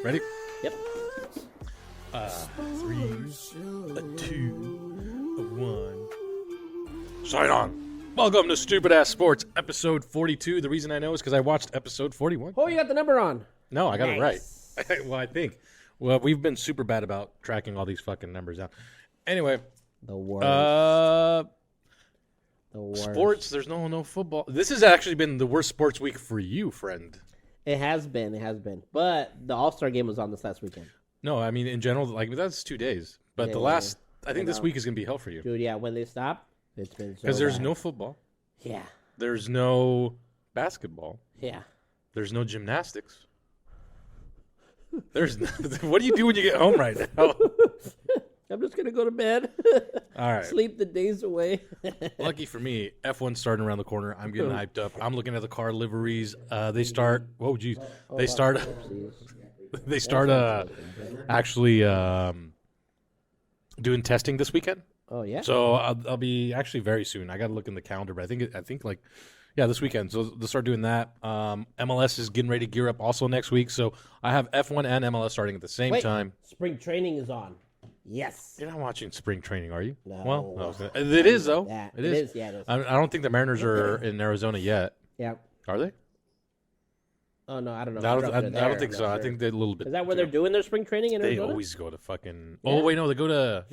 Ready? Yep. 3, a 2, a 1. Sign on. Welcome to Stupid Ass Sports, episode 42. The reason I know is because I watched episode 41. Oh, you got the number on. No, I got it right. Nice. Well, I think. Well, we've been super bad about tracking all these fucking numbers down. Anyway, The worst. The worst. sports. There's no football. This has actually been the worst sports week for you, friend. It has been. It has been. But the All-Star game was on this last weekend. No, I mean in general, like that's 2 days. But the last, I think this week is gonna be hell for you Dude, yeah, when they stop, it's been so because there's bad. no football, Yeah. there's no basketball, Yeah. there's no gymnastics. There's what do you do when you get home right now? I'm just going to go to bed. All right. Sleep the days away. Lucky for me, F1's starting around the corner. I'm getting hyped up. I'm looking at the car liveries. They start. Whoa, geez. They start. They start. Actually, doing testing this weekend. Oh, yeah? So I'll be actually very soon. I got to look in the calendar, but I think like, yeah, this weekend. So they'll start doing that. MLS is getting ready to gear up also next week. So I have F1 and MLS starting at the same time. Spring training is on. Yes. You're not watching spring training, are you? No. Well, no. It is though. Yeah, it is. Yeah, it is. I don't think the Mariners are in Arizona yet. Yeah. Are they? Oh, no, I don't know. I don't think so. I think they're a little bit. Is that where they're doing their spring training in They Arizona? always go to fucking. Yeah. Oh wait, no, they go to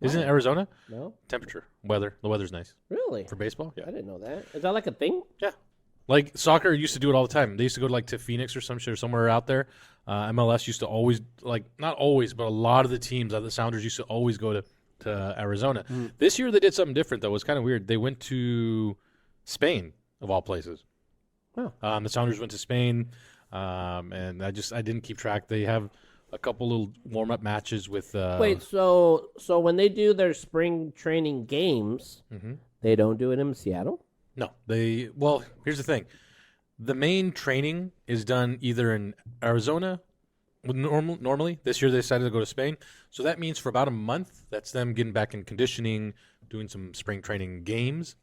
Isn't it Arizona? No? Temperature, weather. The weather's nice Really? for baseball. I Yeah, didn't know that. Is that like a thing? yeah. Like soccer used to do it all the time. They used to go to Phoenix or some shit or somewhere out there. MLS used to always not always, but a lot of the teams, the Sounders used to always go to Arizona. This year they did something different though. It was kind of weird. They went to Spain of all places. Oh. The Sounders went to Spain, and I didn't keep track. They have a couple little warm up matches with. Wait, so when they do their spring training games, they don't do it in Seattle? No, here's the thing. The main training is done either in Arizona. Normally, this year they decided to go to Spain. So that means for about a month, that's them getting back in conditioning, doing some spring training games.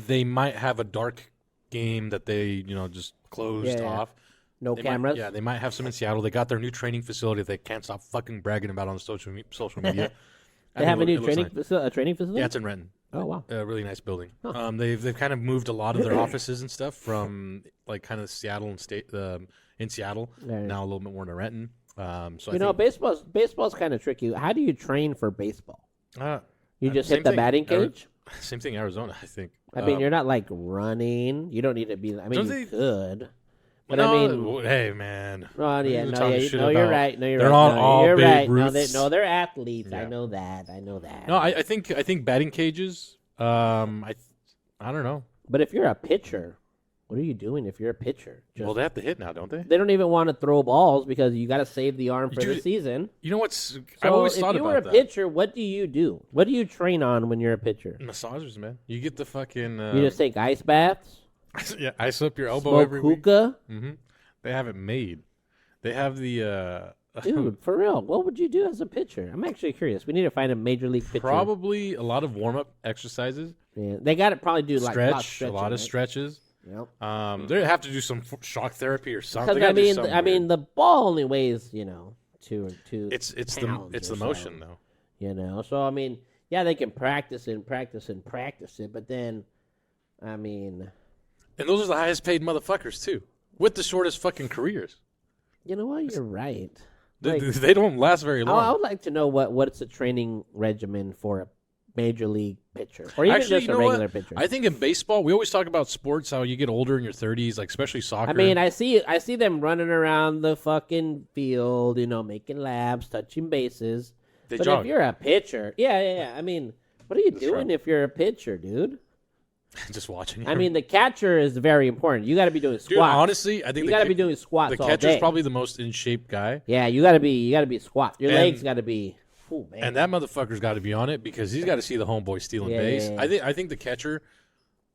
They might have a dark game that they, just closed off. No They cameras? They might have some in Seattle. They got their new training facility that they can't stop fucking bragging about on social media. They have a new It looks training nice. training facility? Yeah, it's in Renton. Oh, wow. A really nice building. They've kind of moved a lot of their offices and stuff from kind of Seattle and in Seattle now a little bit more to Renton. Baseball's kind of tricky. How do you train for baseball? You just same hit the thing. batting cage? Same thing, Arizona. I think. I mean, you're not running. You don't need to be. I mean, Don't you they- could. But no, I mean, hey man. oh, yeah, You're no, talking yeah, shit you're about- right. No, you're they're right. not No, all you're Babe right. Ruths. They're athletes. Yeah. I know that. No, I think batting cages. I don't know. But if you're a pitcher, what are you doing if you're a pitcher? Well, they have to hit now, don't they? They don't even want to throw balls because you got to save the arm for the Dude, season. You know what's? So I've always thought if you about were a that. pitcher, what do you do? What do you train on when you're a pitcher? Massagers, man. You get the fucking. You just take ice baths, yeah, ice up your elbow smoke every week. hookah. They have it made. They have the. Dude, for real, what would you do as a pitcher? I'm actually curious. We need to find a major league pitcher. Probably a lot of warm up exercises. Yeah, they got to probably do like A lot of stretching, stretches. right? Yep. They have to do some shock therapy or something. Because They gotta do something weird. the ball only weighs two it's pounds the or motion so, though. So I mean, yeah, they can practice it, but then, I mean, And those are the highest paid motherfuckers too, with the shortest fucking careers. you know what? You're right. They don't last very I long. would like to know what's a training regimen for a major league pitcher, or even Actually, just you a know regular what? pitcher. I think in baseball, we always talk about sports, how you get older in your 30s, like especially soccer. I mean, I see them running around the fucking field, making laps, touching bases. They but jog. if you're a pitcher, yeah. I mean, what are you doing if you're a pitcher, dude? Just watching. I mean, the catcher is very important. You got to be doing squats. Dude, honestly, I think you got to be doing squats the all catcher's day. probably the most in shape guy. Yeah, you got to be squat. Your And- legs got to be. Oh man. And that motherfucker's got to be on it because he's got to see the homeboy stealing base. Yeah. I think the catcher.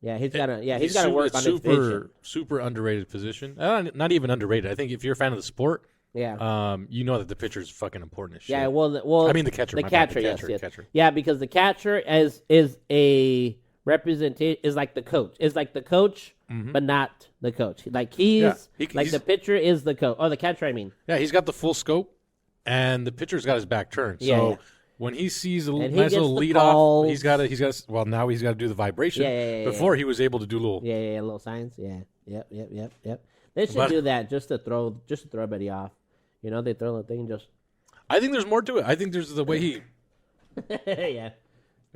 yeah, he's got to. Yeah, he's he's got to work on his vision. super underrated position. Not even underrated. I think if you're a fan of the sport, Yeah. you know that the pitcher's fucking important as shit. Yeah. Well. I mean the catcher. The my bad, catcher. the Yes. catcher, Yes. catcher. Yeah, because the catcher is a representation. Is like the coach. Is like the coach but not the coach. Like he's the pitcher is the coach. Oh, the catcher. I mean, Yeah, he's got the full scope, and the pitcher's got his back turned. Yeah, So yeah. when he sees a And he nice gets little the lead off, calls. he's got to. Well, now he's got to do the vibration. Yeah. Before he was able to do little. yeah, little signs. Yeah, yep. They should But- do that just to throw everybody off. You know, they throw the thing just. I think there's more to it. I think there's the way he. yeah.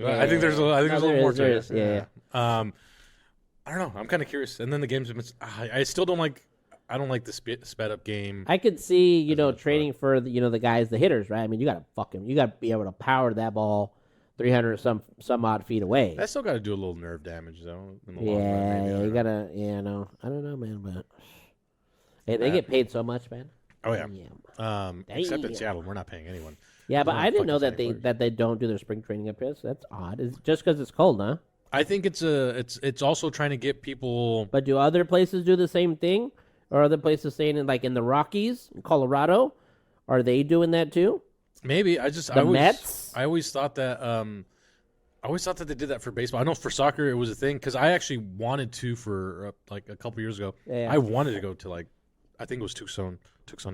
I think there's a little more to it. Yeah. I don't know. I'm kind of curious. And then the games. I still don't like. I don't like the sped up game. I could see, training for the guys, the hitters, right? I mean, you gotta be able to power that ball 300 some odd feet away. I still got to do a little nerve damage though. In the long run, maybe. You gotta, no, I don't know, man, but hey, they get paid so much, man. Oh yeah. Except in Damn. Seattle, we're not paying anyone. Yeah, but Oh, I didn't know fucking that Santa they don't do their spring training up here. So that's odd. It's just because it's cold, huh? I think it's also trying to get people. But do other places do the same thing, or other places saying in the Rockies, in Colorado, are they doing that too? Maybe Mets? I always thought that they did that for baseball. I know for soccer it was a thing because I actually wanted to for like a couple years ago. Yeah. I wanted to go to I think it was Tucson,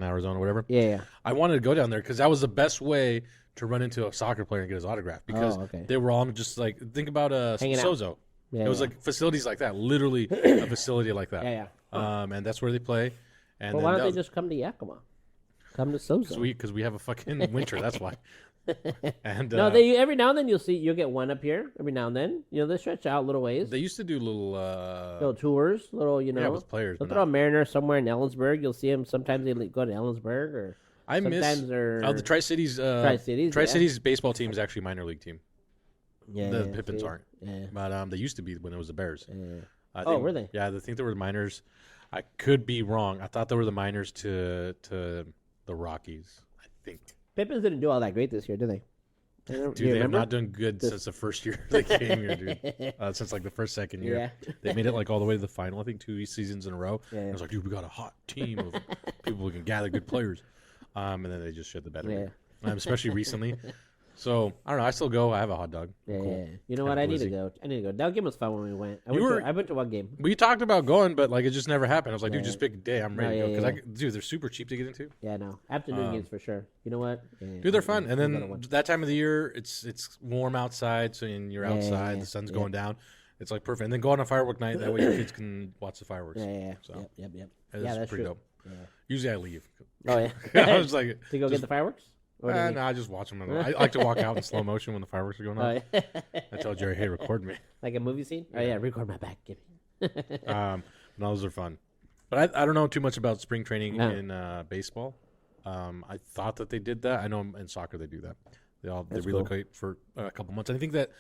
Arizona, whatever. Yeah. I wanted to go down there because that was the best way to run into a soccer player and get his autograph because okay. they were all just like think about Hanging out. Sozo. Yeah, it was like facilities like that, literally a facility like that. Yeah. And that's where they play. And Well, then why that don't was- they just come to Yakima? Come to Sozo. because we have a fucking winter. That's why. And No, they every now and then you'll get one up here. Every now and then, they stretch out little ways, they used to do little tours, yeah, with players. They'll but throw a not- Mariner somewhere in Ellensburg. You'll see them. Sometimes they go to Ellensburg, or I miss sometimes they're the Tri-Cities. Tri-Cities, Tri-Cities baseball team is actually a minor league team. yeah, The yeah, Pippins see? aren't, Yeah, but they used to be when it was the Bears. yeah. I Oh, think, were they? Yeah, I think they were the minors. I could be wrong. I thought they were the minors to the Rockies. I think. Pippins didn't do all that great this year, did they? Do Dude, you they have remember? not done good since the first year they came here, dude. Since like the second year. Yeah. They made it like all the way to the final, I think 2 seasons in a row. Yeah. And I was like, dude, we got a hot team of people who can gather good players. And then they just shit the bed. Yeah. Especially recently. So, I don't know. I still go. I have a hot dog. Yeah, Cool. yeah. You know Kinda what? I need to blizzy. go. That game was fun when we went. I You went to one game. We talked about going, but like it just never happened. I was like, dude, Yeah. just pick a day. I'm ready No, to yeah, go. yeah. Because, dude, they're super cheap to get into. Yeah, no. Afternoon games for sure. You know what? Yeah, Dude, they're fun. And we'll go to then one. that time of the year, it's warm outside, so you're Yeah, outside. yeah, The sun's yeah. going down. It's like perfect. And then go on a firework night. That way your kids can watch the fireworks. Yeah. So Yep. it's Yeah, that's pretty true. dope. Yeah. Usually I leave. Oh yeah. I was like, to go get the fireworks. Or do you no, I just watch them. I like to walk out in slow motion when the fireworks are going on. Oh, yeah. I tell Jerry, hey, record me. Like a movie scene? Oh yeah, record my back. Give me. No, those are fun. But I don't know too much about spring training No. in baseball. I thought that they did that. I know in soccer they do that. They That's relocate for a couple months. I think that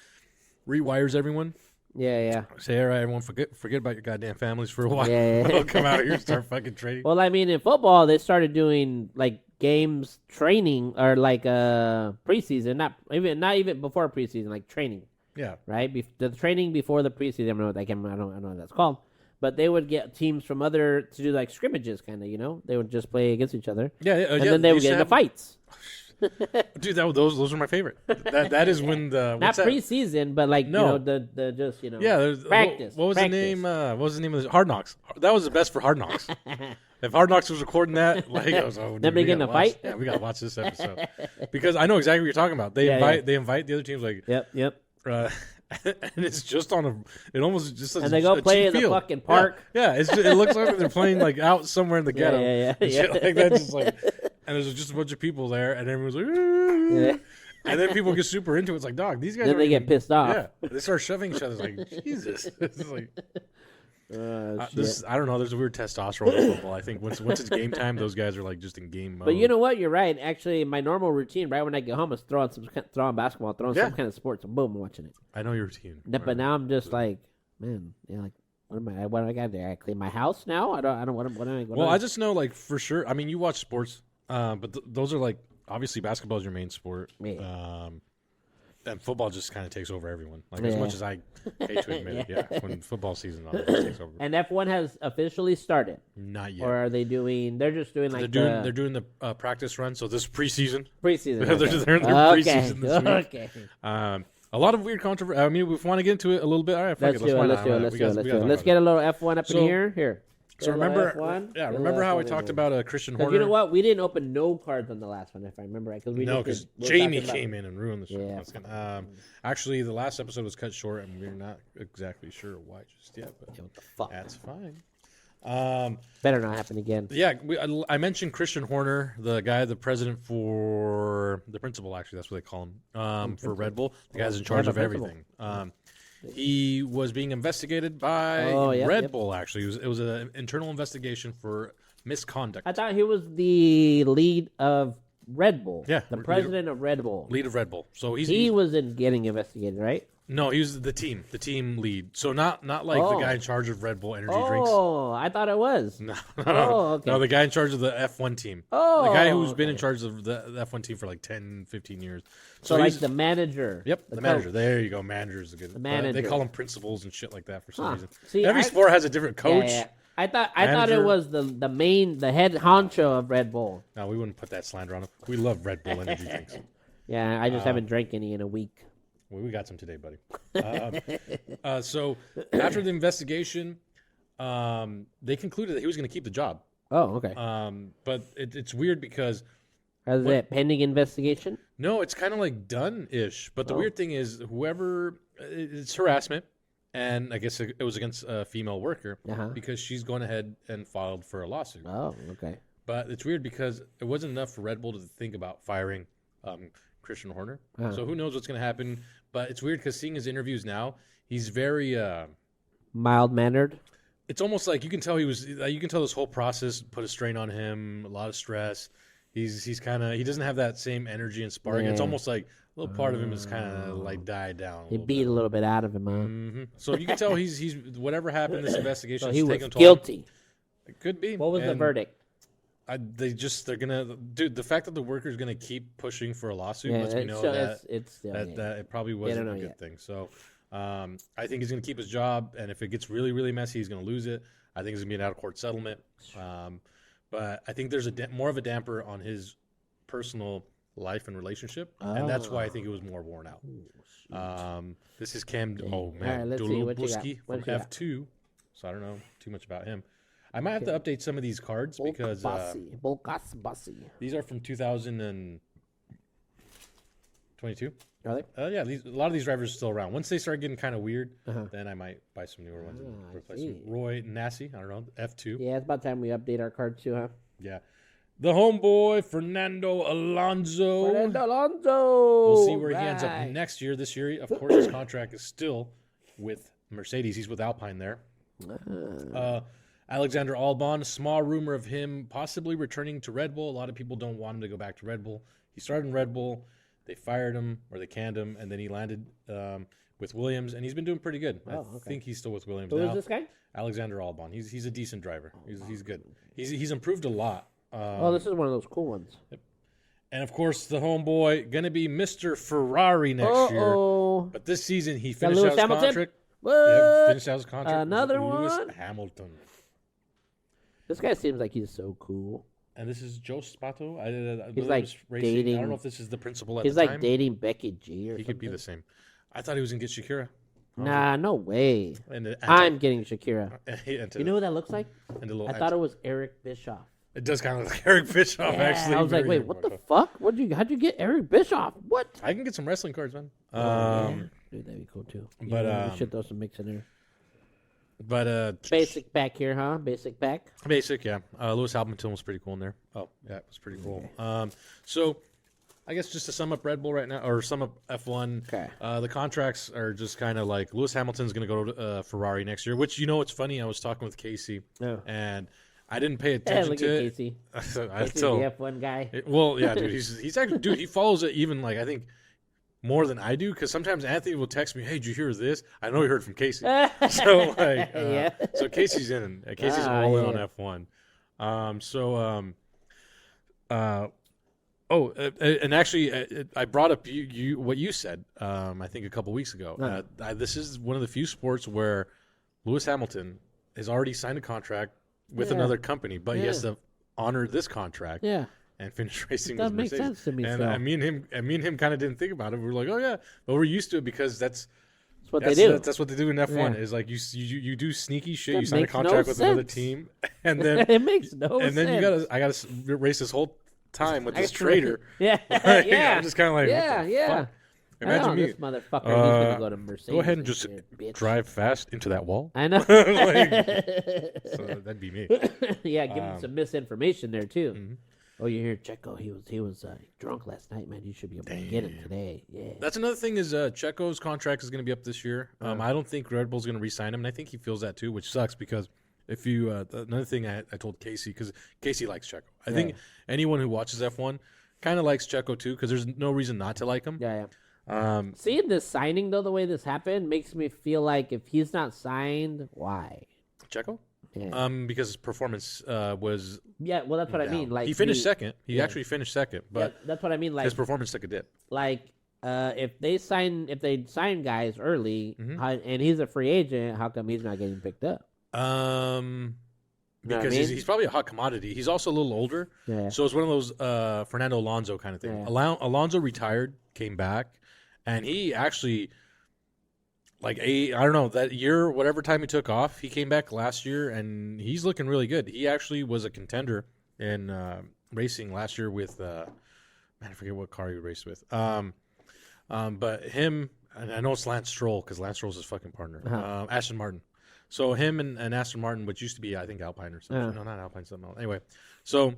rewires everyone. Yeah. Say, all right, everyone, forget about your goddamn families for a while. Yeah. We'll come out here and start fucking training. Well, I mean, in football, they started doing like games training or like preseason, not even before preseason, like training, Yeah. right? The training before the preseason. I don't know what that's called, but they would get teams from other to do like scrimmages, kind of. They would just play against each other, Yeah. and then they would get into fights. Dude, those are my favorite. That is when the Not what's that? preseason, but like No. the just Yeah, practice. What was the name? What was the name of this? Hard Knocks. That was the best for Hard Knocks. If Hard Knocks was recording that, like, I was, oh, Them we they get in gotta a watch- fight? Yeah, we gotta watch this episode because I know exactly what you're talking about. They Yeah, invite the other teams like, Yep. and it's just on a. It almost just And they go play in the fucking park. Yeah, it looks like they're playing like out somewhere in the ghetto. yeah, and shit yeah. like that. Just like, and there's just a bunch of people there, and everyone's like, "Ooh." Yeah. And then people get super into it. It's like, dog, these guys. Then are they get pissed off. Yeah, they start shoving each other. It's like, Jesus. It's like, Shit. I don't know. There's a weird testosterone in football. I think once it's game time, those guys are like just in game mode. But you know what? You're right. Actually, my normal routine right when I get home is throwing basketball, throwing Yeah. some kind of sports, and boom, I'm watching it. I know your routine. But now I'm just like, man, like, what do I got there? I clean my house now. I don't. What am I? Well, I just know like for sure. I mean, you watch sports, but those are like obviously basketball is your main sport. Yeah. And football just kind of takes over everyone. Like as Yeah. much as I hate to admit it, yeah. When football season takes over, And F1 has officially started, not yet. or are they doing? They're just doing like they're doing the practice run. So this is preseason. preseason. They're Okay. in their preseason this week. Okay. A lot of weird controversy. I mean, if we want to get into it a little bit, all right, fuck Let's it. do it. Why Let's not? do it. Why not? Let's We do it. got- Let's we do got it. to Let's talk get a about little F1 up in So- here. Here. So Get a little remember, F1. yeah, Get a remember little how we F1 talked in about Christian Because Horner? you know what? We didn't open no cards on the last one, if I remember right. Because we No, just because did- we were Jamie talking about- came in and ruined the show. Yeah. That's good. Actually, the last episode was cut short, and we're not exactly sure why just yet, but Yeah, what the fuck? that's fine. Better not happen again. Yeah, I mentioned Christian Horner, the guy, the president for the principal. Actually, that's what they call him for Red Bull. The guy's in charge the of principal. everything. He was being investigated by Oh, yep, Red yep. Bull. Actually, it was an internal investigation for misconduct. I thought he was the lead of Red Bull. Yeah, The leader- president of Red Bull. Lead of Red Bull. So He he's wasn't getting investigated, right? no, he was the team lead. So not like the Oh. guy in charge of Red Bull energy drinks. Oh, I thought it was. No, Oh, okay. no, the guy in charge of the F1 team. Oh, The guy who's been in okay. charge of the F1 team for like 10, 15 years. So like he's- the manager. Yep, the coach. manager. There you go. Manager is a good. The manager. They call them principals and shit like that for some Huh. reason. See, Every I- sport has a different Yeah, coach. yeah. I thought it manager. was the head honcho of Red Bull. No, we wouldn't put that slander on him. We love Red Bull energy drinks. Yeah, I just haven't drank any in a week. Well, we got some today, buddy. So after the investigation, they concluded that he was going to keep the job. Oh, okay. But it's weird because Is it pending investigation? no, it's kind of like done-ish. But the Oh. weird thing is, it's harassment, and I guess it was against a female worker Uh-huh. because she's gone ahead and filed for a lawsuit. Oh, okay. But it's weird because it wasn't enough for Red Bull to think about firing Christian Horner. Uh-huh. So who knows what's going to happen? But it's weird because seeing his interviews now, he's very. Mild mannered. It's almost like you can tell you can tell this whole process put a strain on him, a lot of stress. He's kind of he doesn't have that same energy and spark. It's Yeah. almost like a little part of him is kind of like died down. He beat a little bit out of him, huh? So you can tell he's whatever happened in this investigation. So is he was taking a toll. guilty. It could be. What was the And verdict? they're gonna dude. The fact that the worker's gonna keep pushing for a lawsuit Yeah, lets me it's know still, that it's still. yeah. that it probably wasn't know a good yet. thing. So I think he's going to keep his job, and if it gets really, really messy, he's going to lose it. I think it's going to be an out-of-court settlement. But I think there's more of a damper on his personal life and relationship, and that's why I think it was more worn out. This is Cam. Oh All man, right, let's see what you got. Dulubuski What from you got? F2. So I don't know too much about him. I might have to update some of these cards because Bolkas Bossy. these are from 2022. Are they? Yeah, a lot of these drivers are still around. Once they start getting kind of weird, Uh-huh. then I might buy some newer ones and I replace see. them. Roy Nassi, I don't know, F2. Yeah, it's about time we update our card too, huh? Yeah. The homeboy, Fernando Alonso. Fernando Alonso. We'll see where he ends up Right. next year. This year, of course, his contract is still with Mercedes. He's with Alpine there. Alexander Albon, small rumor of him possibly returning to Red Bull. A lot of people don't want him to go back to Red Bull. He started in Red Bull. They fired him or they canned him, and then he landed with Williams, and he's been doing pretty good. I think he's still with Williams Who now. is this guy? Alexander Albon. He's a decent driver. He's good. He's improved a lot. Oh, this is one of those cool ones. And of course, the homeboy gonna be Mr. Ferrari next year. Uh-oh. But this season he that finished Lewis out his Hamilton? contract. What? Yeah, finished out his contract. with Another Lewis one? Hamilton. This guy seems like he's so cool. And this is Joe Spato. He's like racing. I dating- don't know if this is the principal at He's the like time. dating Becky G or He something. could be the same. I thought he was gonna get Shakira. Nah, no way. And I'm getting Shakira. you You know who that looks like? little, I thought it was Eric Bischoff. it does kind of look like Eric Bischoff. Yeah, Actually, I was like, very wait, what much the so. fuck? How'd you get Eric Bischoff? What? I can get some wrestling cards, man. Dude, that'd be cool too. but, we should throw some mix in there. But Basic pack here, huh? Basic pack. basic, yeah. Lewis Hamilton was pretty cool in there. Oh, yeah, it was pretty cool. So, I guess just to sum up Red Bull right now, or sum up F1, Okay. the contracts are just kind of like Lewis Hamilton's going to go to Ferrari next year, which, it's funny. I was talking with Casey, Oh. and I didn't pay Hey, attention look to at it. Casey. I Casey's still, the F1 guy. well, yeah, dude. He's actually, dude, he follows it even, like, I think more than I do, because sometimes Anthony will text me, hey, did you hear this? I know he heard from Casey. So, like, Yeah. so Casey's in. Casey's Ah, all in yeah. on F1. And actually, I brought up you what you said. I think a couple weeks ago. This is one of the few sports where Lewis Hamilton has already signed a contract with Yeah. another company, but he has Yeah. to honor this contract. Yeah. and finish racing Doesn't with make Mercedes. sense to me. And So. me and him kind of didn't think about it. We were like, oh yeah, but we're used to it because that's That's what they do. That's what they do in F1. Yeah. Is like you do sneaky shit. That You sign a makes no contract with another sense. team, and then It makes no sense. and then I gotta race this whole time with this Actually, traitor. Yeah, Like, yeah. I'm just kind of like, yeah, what the yeah. fuck? Imagine me. This motherfucker. He's gonna go to Mercedes. Go ahead and just here, bitch. drive fast into that wall. I know. So that'd be me. Yeah, give him some misinformation there too. Mhm. Oh, you hear Checo? He was drunk last night, man. You should be able to get him today. Yeah. That's another thing is Checo's contract is going to be up this year. I don't think Red Bull's going to re-sign him, and I think he feels that too, which sucks because if you another thing I told Casey, because Casey likes Checo. I think anyone who watches F1 kind of likes Checo too, because there's no reason not to like him. Yeah, yeah. Seeing this signing though, the way this happened, makes me feel like if he's not signed, why? Checo? Yeah. Because his performance was Yeah, well, that's what I down. mean. Like he finished second. He actually finished second, yeah, but that's what I mean. Like his performance took a dip. if they sign guys early, and he's a free agent, how come he's not getting picked up? Because what I mean? he's probably a hot commodity. He's also a little older, Yeah. so it's one of those Fernando Alonso kind of thing. Yeah. Alonso retired, came back, and he actually, I don't know, that year, whatever time he took off, he came back last year, and he's looking really good. He actually was a contender in racing last year with, man, I forget what car he raced with. But him, and I know it's Lance Stroll because Lance Stroll's his fucking partner, Aston Martin. So him and Aston Martin, which used to be, I think, Alpine or something. No, not Alpine, something else. Anyway, so,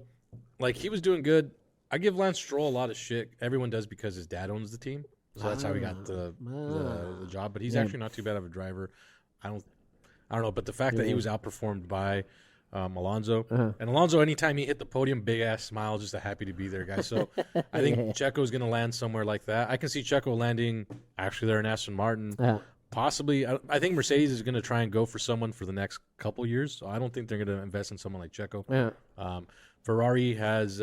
he was doing good. I give Lance Stroll a lot of shit. Everyone does because his dad owns the team. So that's how he got the job. But he's actually not too bad of a driver. I don't know. But the fact that he was outperformed by Alonso. And Alonso, anytime he hit the podium, big-ass smile, just a happy to be there, guy. So I think Checo's going to land somewhere like that. I can see Checo landing, actually, there in Aston Martin. Possibly. I think Mercedes is going to try and go for someone for the next couple years. So I don't think they're going to invest in someone like Checo. Yeah. Ferrari has...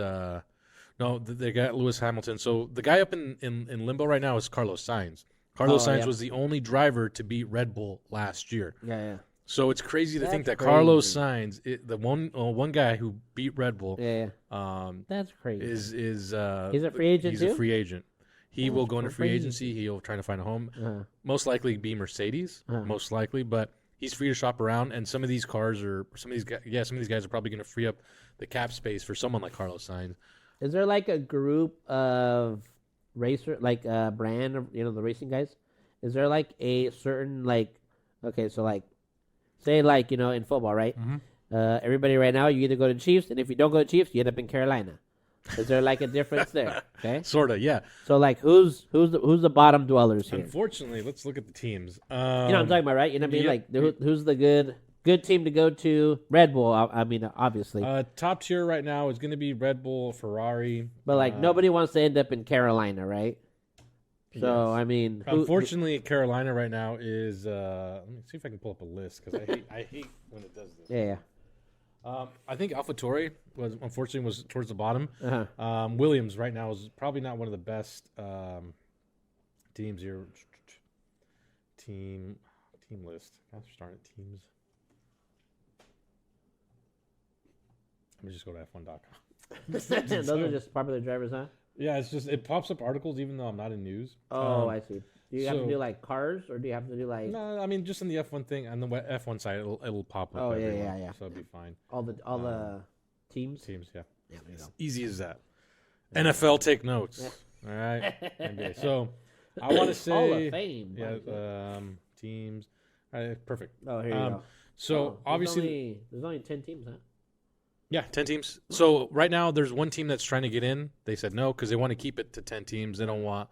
No, they got Lewis Hamilton. So the guy up in limbo right now is Carlos Sainz. Carlos Sainz was the only driver to beat Red Bull last year. Yeah. So it's crazy to think that crazy. Carlos Sainz, the one guy who beat Red Bull, That's crazy. is he's a free agent He's too? a free agent. He will go into free crazy. agency. He'll try to find a home. Most likely be Mercedes. Most likely, but he's free to shop around. And some of these cars some of these guys are probably going to free up the cap space for someone like Carlos Sainz. Is there like a group of racer, like a brand of, the racing guys? Is there like a certain say in football, right? Everybody right now, you either go to Chiefs, and if you don't go to Chiefs, you end up in Carolina. Is there like a difference there? Okay. Sorta, yeah. So who's the bottom dwellers here? Unfortunately, let's look at the teams. You know what I'm talking about, right? You know what I mean? Who's the good team to go to? Red Bull, I mean, obviously. Top tier right now is going to be Red Bull, Ferrari. But nobody wants to end up in Carolina, right? So I mean, unfortunately, Carolina right now is. Let me see if I can pull up a list because I hate when it does this. Yeah. I think AlphaTauri was towards the bottom. Williams right now is probably not one of the best teams here. Team list. Guys are starting at teams. Let me just go to F1.com. Those are just popular drivers, huh? Yeah, it's just it pops up articles even though I'm not in news. Oh, I see. Do you have to do cars, or do you have to do No, I mean just in the F1 thing on the F1 side, it'll pop up. Oh everywhere, yeah. So it'll be fine. All the teams. Teams, yeah. Yeah, there you go. Easy as that. NFL, take notes. All right. NBA. So I want to say Hall of Fame. Yeah. Teams. Perfect. Oh, here you go. So obviously, there's only 10 teams, huh? Yeah, 10 teams. So right now, there's one team that's trying to get in. They said no because they want to keep it to 10 teams. They don't want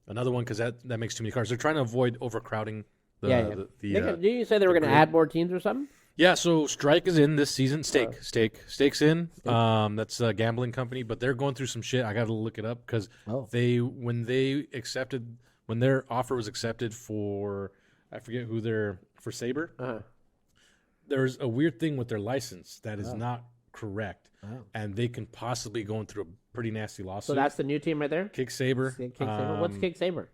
another one because that makes too many cars. They're trying to avoid overcrowding. Did you say they were going to add more teams or something? Yeah, so Strike is in this season. Stake's in. That's a gambling company, but they're going through some shit. I got to look it up because when their offer was accepted for, I forget who for Sabre. There's a weird thing with their license that is not correct, and they can possibly go through a pretty nasty lawsuit. So that's the new team right there. Kick Sabre. What's Kick Sabre?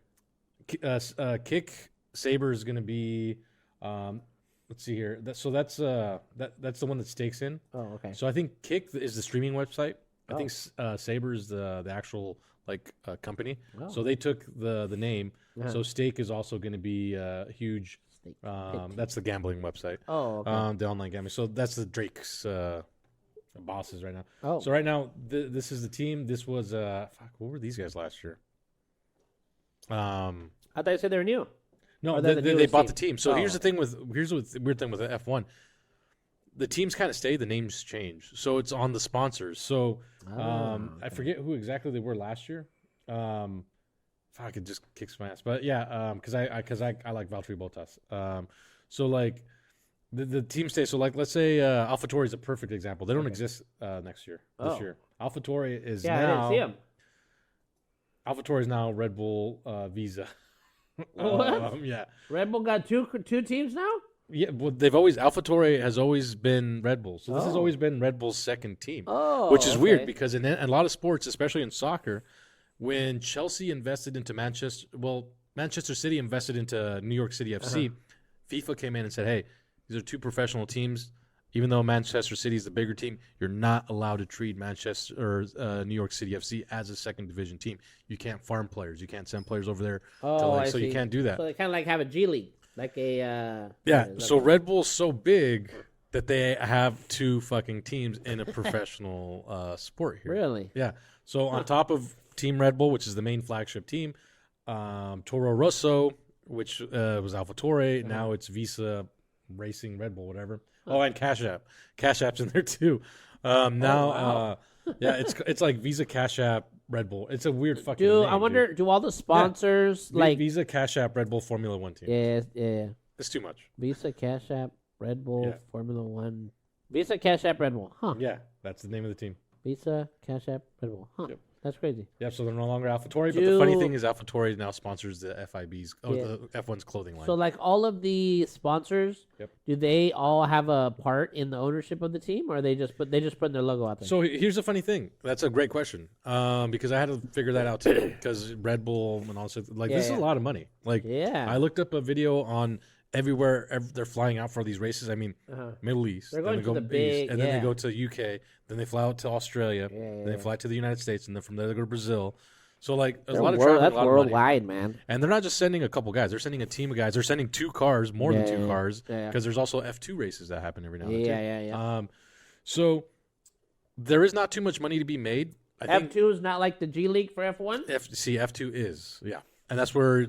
Kick Sabre is going to be. Let's see here. That's the one that Stakes in. Oh, okay. So I think Kick is the streaming website. I think Saber's the actual company. Oh. So they took the name. Uh-huh. So Stake is also going to be huge. Stake. That's the gambling website. Oh, okay. The online gambling. So that's the Drake's bosses right now. Oh. So right now this is the team. This was what were these guys last year? I thought you said they were new. No, Or they're the they newest bought team. the team. So Oh. here's the weird thing with the F1. The teams kind of stay, the names change. So it's on the sponsors. So I Okay. forget who exactly they were last year. Fuck, it just kicks my ass. But yeah, because I like Valtteri Bottas. So like the team stays. So like let's say AlphaTauri is a perfect example. They don't exist next year. This Oh. year, AlphaTauri is Yeah, I now. didn't see him. AlphaTauri is now Red Bull Visa. What? Yeah. Red Bull got two teams now? Yeah, well, AlphaTauri has always been Red Bull. So this has Oh. always been Red Bull's second team, Oh, which is weird okay. because in a lot of sports, especially in soccer, when Chelsea invested into Manchester City invested into New York City FC, FIFA came in and said, hey, these are two professional teams. Even though Manchester City is the bigger team, you're not allowed to treat Manchester or New York City FC as a second division team. You can't farm players. You can't send players over there. Oh, I so you see. can't do that. So they kind of like have a G League, like a Yeah, like- so Red Bull's so big that they have two fucking teams in a professional sport here. really. Yeah. So on top of Team Red Bull, which is the main flagship team, Toro Rosso, which was AlphaTauri, now it's Visa Racing Red Bull, whatever. Oh, and Cash App. Cash App's in there too. wow. Yeah, it's like Visa, Cash App, Red Bull. It's a weird fucking Do name, I wonder? dude. Do all the sponsors like? Visa, Cash App, Red Bull, Formula One team. Yeah. It's too much. Visa, Cash App, Red Bull, Yeah. Formula One. Visa, Cash App, Red Bull. Huh. Yeah, that's the name of the team. Visa, Cash App, Red Bull. Huh. Yep. That's crazy. Yeah, so they're no longer AlphaTauri, but the funny Do- thing is AlphaTauri now sponsors the FIB's, Yeah. the F1's clothing line. So like all of the sponsors, Yep. do they all have a part in the ownership of the team, or they just put their logo out there? So here's the funny thing. That's a great question. Because I had to figure that out too. Because Red Bull and all this, this is a lot of money. Like, yeah. I looked up a video on everywhere they're flying out for these races. I mean, Middle East, They're then going they to go the big- and then yeah. they go to UK, then they fly out to Australia, then they fly to the United States, and then from there they go to Brazil. So like, there's a lot of traveling, that's a lot of money. worldwide, man. And they're not just sending a couple guys; they're sending a team of guys. They're sending two cars, more than two Yeah. cars, because Yeah. there's also F2 races that happen every now and then. Yeah. So there is not too much money to be made. I think F2 is not like the G League for F1. F2 is, yeah, and that's where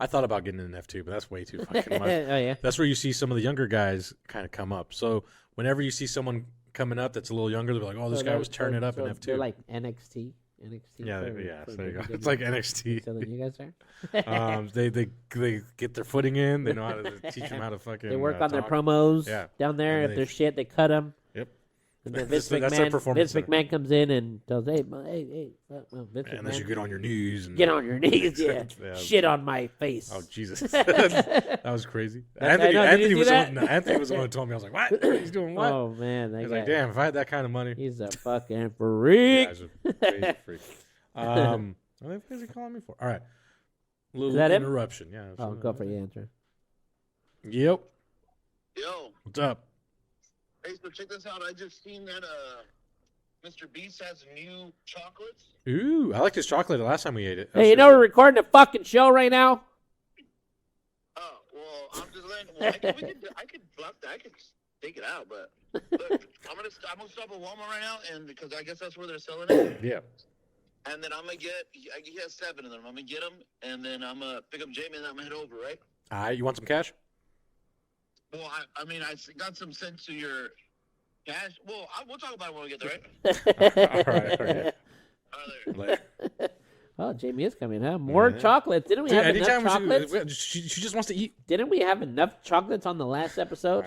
I thought about getting an F2, but that's way too fucking much. Oh yeah. That's where you see some of the younger guys kind of come up. So whenever you see someone coming up that's a little younger, they're like, "Oh, this guy was turning it up in F2." They're like NXT. yeah, for- yeah. for So there you go. WWE. It's like NXT. So then you guys are. They get their footing in. They know how to teach them how to fucking. They work on their talk. promos Yeah. down there. And If then their shit, they cut them. Yep. And then That's Vince their McMahon, performance Vince center. McMahon comes in and tells, hey, Vince And then you McMahon, get on your knees and get on your knees, yeah. Yeah. Shit on my face. Oh Jesus, that was crazy. I know, did you see that? Anthony was the one who told me. I was like, "What? He's doing what?" Oh man, that He's guy, like, "Damn, if I had that kind of money." he's a fucking freak. Yeah, he's a crazy freak. What is he calling me for? All right, little that him? interruption. Yeah. Oh, go for your answer. Yep. Yo, What's up? hey, so check this out. I just seen that Mr. Beast has new chocolates. Ooh, I liked his chocolate the last time we ate it. Hey, you know we're recording a fucking show right now. Oh, well, I'm just letting. Well, I could bluff that. I could take it out, but look, I'm gonna stop at Walmart right now, and because I guess that's where they're selling it. Yeah. And then I'm gonna get. He has 7 of them. I'm gonna get them, and then I'm gonna pick up Jamie, and I'm gonna head over. Right? All right, you want some cash? Well, I mean, I got some sense to your cash. Well, we'll talk about it when we get there. Right? All right. All right, later. Later. Oh, Jamie is coming, huh? More Yeah. chocolates. Didn't we Dude, have enough anytime chocolates? she just wants to eat. Didn't we have enough chocolates on the last episode?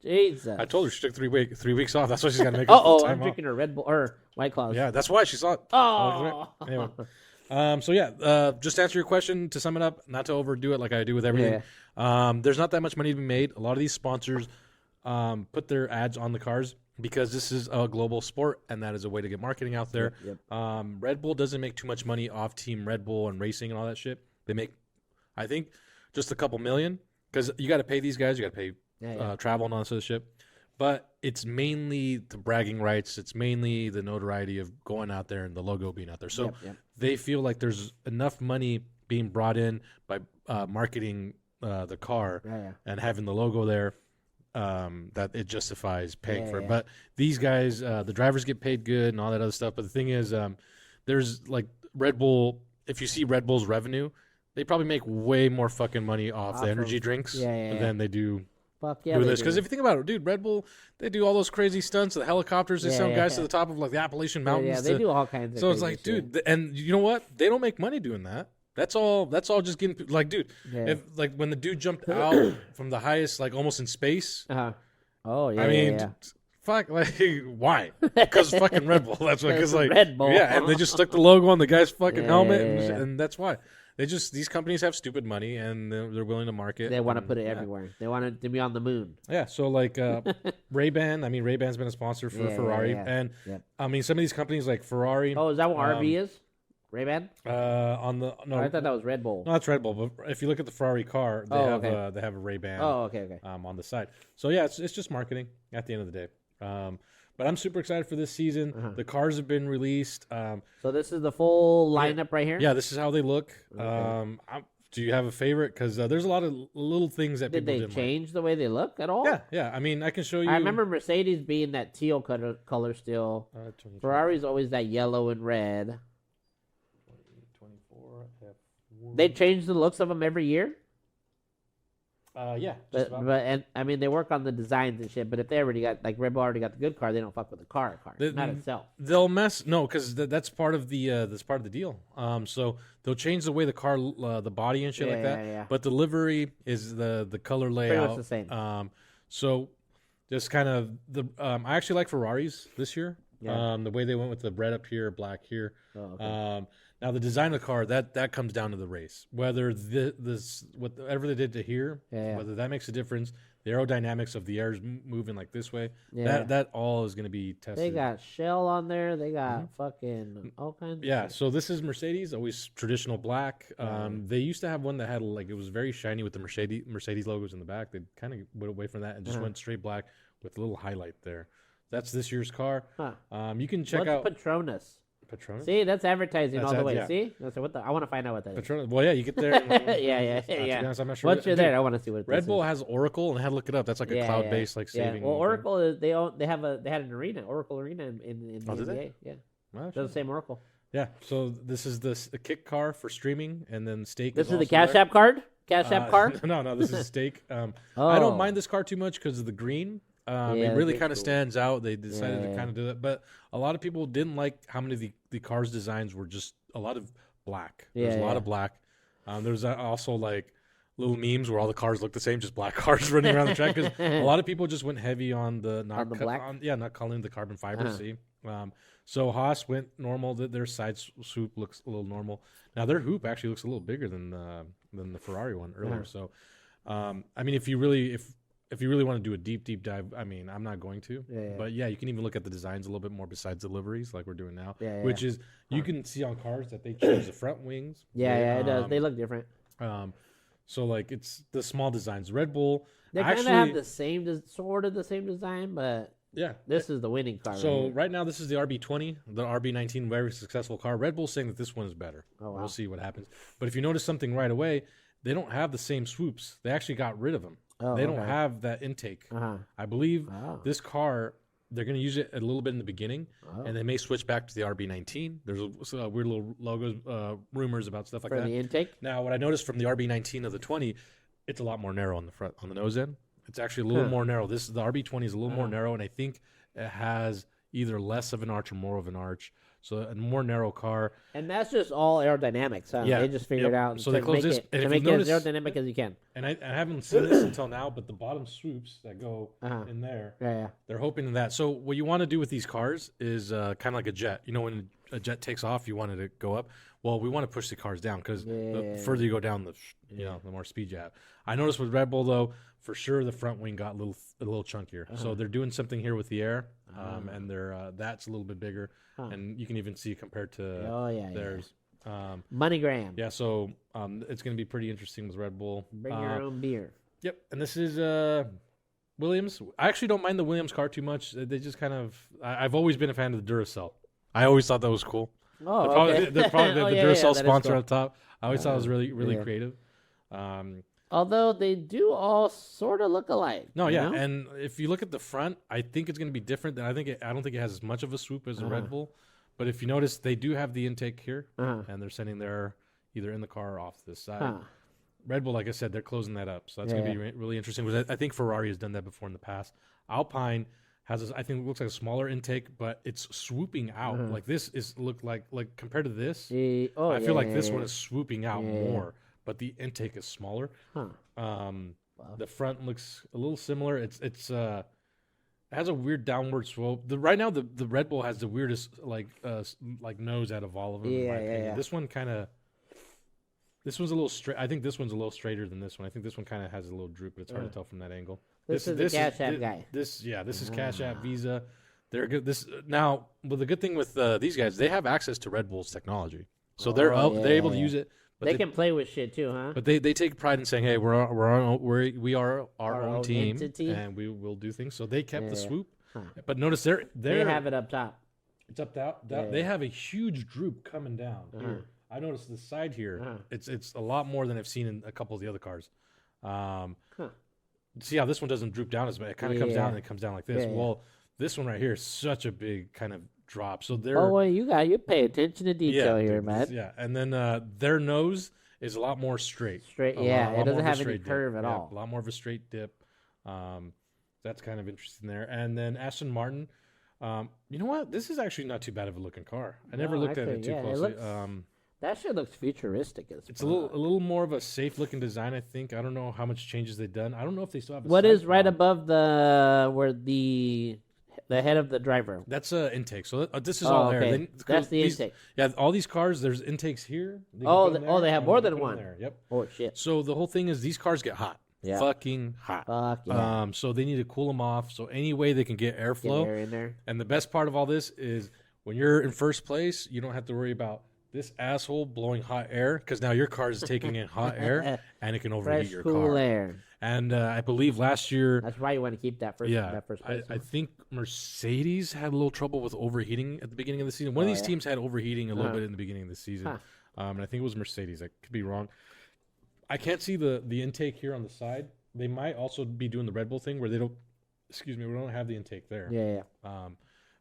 Jesus. I told her she took 3 weeks off. That's why she's got to make. Oh, time I'm off. drinking a Red Bull or White Claws. Yeah, that's why she saw it. Oh. Anyway. So yeah, just to answer your question, to sum it up, not to overdo it like I do with everything. There's not that much money to be made. A lot of these sponsors put their ads on the cars because this is a global sport, and that is a way to get marketing out there. Yep. Red Bull doesn't make too much money off Team Red Bull and racing and all that shit. They make, I think, just a couple million because you got to pay these guys. You got to pay Yeah. travel and all that sort of shit. but it's mainly the bragging rights. It's mainly the notoriety of going out there and the logo being out there. So Yep. they feel like there's enough money being brought in by marketing the car Yeah. and having the logo there that it justifies paying Yeah, for it. yeah. But these guys, the drivers get paid good and all that other stuff. But the thing is, there's like Red Bull. If you see Red Bull's revenue, they probably make way more fucking money off the Off energy of- drinks yeah. than they do Fuck yeah. doing they this. Because do. if you think about it, dude, Red Bull, they do all those crazy stunts, the helicopters, they Yeah, send yeah, guys yeah. to the top of like the Appalachian Mountains. Yeah, they do all kinds of So it's crazy like, shit. dude, and you know what? They don't make money doing that. That's all just getting like, dude, Yeah. if like when the dude jumped out from the highest, like almost in space. Uh-huh. Oh, yeah. I mean, yeah. fuck, like why? Because fucking Red Bull. That's why. Because like Red Bull. yeah, and they just stuck the logo on the guy's fucking Yeah, helmet, yeah, and, yeah. and that's why. These companies have stupid money and they're willing to market. They want to and, put it yeah. everywhere. They want it to be on the moon. Yeah, so like Ray-Ban, I mean Ray-Ban's been a sponsor for Yeah, Ferrari, yeah. and Yep. I mean some of these companies like Ferrari. Oh, is that what RB Um, is? Ray-Ban? On the no, Oh, I thought that was Red Bull. no, that's Red Bull. But if you look at the Ferrari car, they have a Ray-Ban Oh, okay. on the side. So yeah, it's just marketing at the end of the day. But I'm super excited for this season. Uh-huh. The cars have been released. So this is the full lineup right here? Yeah, this is how they look. Okay. Do you have a favorite? Because there's a lot of little things that Did people they didn't change the way they look at all? like. Yeah. I mean, I can show you. I remember Mercedes being that teal color still. 20, Ferrari's always that yellow and red. 24 F1. They change the looks of them every year? Yeah. But just about. and I mean they work on the designs and shit. But if they already got like Red Bull already got the good car, they don't fuck with the car, not itself. They'll mess because that's part of the deal. So they'll change the way the car, the body and shit like that. Yeah. But the livery is the color Pretty layout. much the same. So just kind of I actually like Ferraris this year. Yeah. The way they went with the red up here, black here. Oh, okay. Now the design of the car that comes down to the race. Whether whatever they did to here, Yeah. whether that makes a difference. The aerodynamics of the air is moving like this way. Yeah. That all is going to be tested. They got Shell on there. They got fucking all kinds. Yeah, Of shit. so this is Mercedes, always traditional black. They used to have one that had like it was very shiny with the Mercedes logos in the back. They kind of went away from that and just went straight black with a little highlight there. That's this year's car. Huh. You can check What's out Patronus? Patronus. See, that's advertising That's all the ad- way. yeah. See, that's what I want to find out what that is. Patronus. Well, yeah, you get there. Yeah. To be honest, I'm not sure. Once you're Dude, there, I want to see what Red this Bull is. has Oracle, and I had to look it up. That's like a cloud-based like saving. Well, thing. Oracle is they had an arena, Oracle Arena in the Oh, did NBA. they? Yeah, Wow, does the same Oracle. yeah. So this is the kick car for streaming, and then Stake. This is the also Cash there. App card. Cash App card. No, this is Stake. I Oh. don't mind this car too much because of the green. Yeah, It the really green's kind of cool. stands out. They decided Yeah, to yeah. kind of do that, but a lot of people didn't like how many of the cars' designs were just a lot of black. There's a Yeah, lot yeah. of black. There's also like little memes where all the cars look the same, just black cars running around the track. Because a lot of people just went heavy on the not On the black? not calling the carbon fiber. Uh-huh. See, so Haas went normal. Their side swoop looks a little normal. Now their hoop actually looks a little bigger than the Ferrari one earlier. Uh-huh. So, I mean, if you really want to do a deep dive, I mean, I'm not going to. Yeah. But yeah, you can even look at the designs a little bit more besides the liveries like we're doing now. Yeah, which is you can see on cars that they choose the front wings. Yeah, it does. Um, They look different. So like it's the small designs. Red Bull They kind of actually have the same, sort of the same design, but yeah. this is the winning car. So right here. right now this is the RB20, the RB19, very successful car. Red Bull's saying that this one is better. Oh, wow. We'll see what happens. But if you notice something right away, they don't have the same swoops. They actually got rid of them. Oh, they don't okay. have that intake. Uh-huh. I believe Oh. this car, they're going to use it a little bit in the beginning, Oh. and they may switch back to the RB19. There's weird little logos, rumors about stuff like For that. the intake. Now, what I noticed from the RB19 of the 20, it's a lot more narrow on the front, on the nose end. It's actually a little more narrow. The RB20 is a little more narrow, and I think it has either less of an arch or more of an arch. So a more narrow car. And that's just all aerodynamics, huh? Yeah. They just figured Yep. out So to they closed make this- it, and to if make you it notice- as aerodynamic as you can. And I haven't seen this until now, but the bottom swoops that go Uh-huh. in there, Yeah. they're hoping that. So what you want to do with these cars is kind of like a jet. You know, when a jet takes off, you want it to go up. Well, we want to push the cars down because Yeah. the further you go down, the more speed you have. I noticed with Red Bull though, for sure the front wing got a little chunkier. So they're doing something here with the air, and they're that's a little bit bigger, and you can even see compared to Oh, yeah. theirs. MoneyGram. Yeah, so it's going to be pretty interesting with Red Bull. Bring your own beer. Yep, and this is Williams. I actually don't mind the Williams car too much. They just kind of. I've always been a fan of the Duracell. I always thought that was cool. Oh, They're probably the Duracell that is sponsor cool. on top. I always thought it was really Yeah. creative. Although they do all sort of look alike. No, you yeah, know? and if you look at the front, I think it's going to be different. I don't think it has as much of a swoop as a Red Bull. But if you notice, they do have the intake here, and they're sending their either in the car or off this side. Huh. Red Bull, like I said, they're closing that up, so that's Yeah, going to be really interesting. Because I think Ferrari has done that before in the past. Alpine has, I think, it looks like a smaller intake, but it's swooping out. Like this look like compared to this. I feel like this one is swooping out more, but the intake is smaller. Huh. The front looks a little similar. It has a weird downward slope. Right now the Red Bull has the weirdest like nose out of all of them. In my opinion. yeah. This one kind of. This one's a little straight. I think this one's a little straighter than this one. I think this one kind of has a little droop, but it's hard to tell from that angle. This is the Cash App guy. This is Cash App, Visa. They're good. Well, the good thing with these guys, they have access to Red Bull's technology, so they're able to use it. But They can play with shit too, huh? But they take pride in saying, "Hey, we are our own team, entity. and we will do things." So they kept the Yeah. swoop, Huh. but notice they have it up top. it's up down. Yeah. They have a huge droop coming down here. I noticed the side here. It's a lot more than I've seen in a couple of the other cars. See how this one doesn't droop down as much. It kind of comes down and it comes down like this. Yeah, yeah. Well, this one right here is such a big kind of drop. So they're Oh, well, you pay attention to detail here, dude, man. Yeah, and then their nose is a lot more straight. Straight, A yeah. lot It more doesn't of a have any straight dip. curve at Yeah, all. A lot more of a straight dip. That's kind of interesting there. And then Aston Martin. You know what? This is actually not too bad of a looking car. I never No, looked at it actually, too yeah, it closely. looks- That shit looks futuristic as It's fuck. a little more of a safe looking design. I think. I don't know how much changes they've done. I don't know if they still have. What side is right pod. above where the head of the driver? That's intake. So this is all air. okay. Then- That's the these- intake. Yeah, all these cars. There's intakes here. They can Oh, put 'em they have and more they than can put 'em one. There. Yep. Oh shit! So the whole thing is these cars get hot. Yeah. Fucking hot. Fuck yeah! So they need to cool them off. So any way they can get Get airflow. air in there. And the best part of all this is when you're in first place, you don't have to worry about this asshole blowing hot air because now your car is taking in hot air and it can overheat Fresh, your cool car. air. And I believe last year, That's why you want to keep that first. yeah, that first place. I think Mercedes had a little trouble with overheating at the beginning of the season. One of these teams had overheating a little bit in the beginning of the season, and I think it was Mercedes. I could be wrong. I can't see the intake here on the side. They might also be doing the Red Bull thing where they don't. Excuse me, we don't have the intake there. yeah.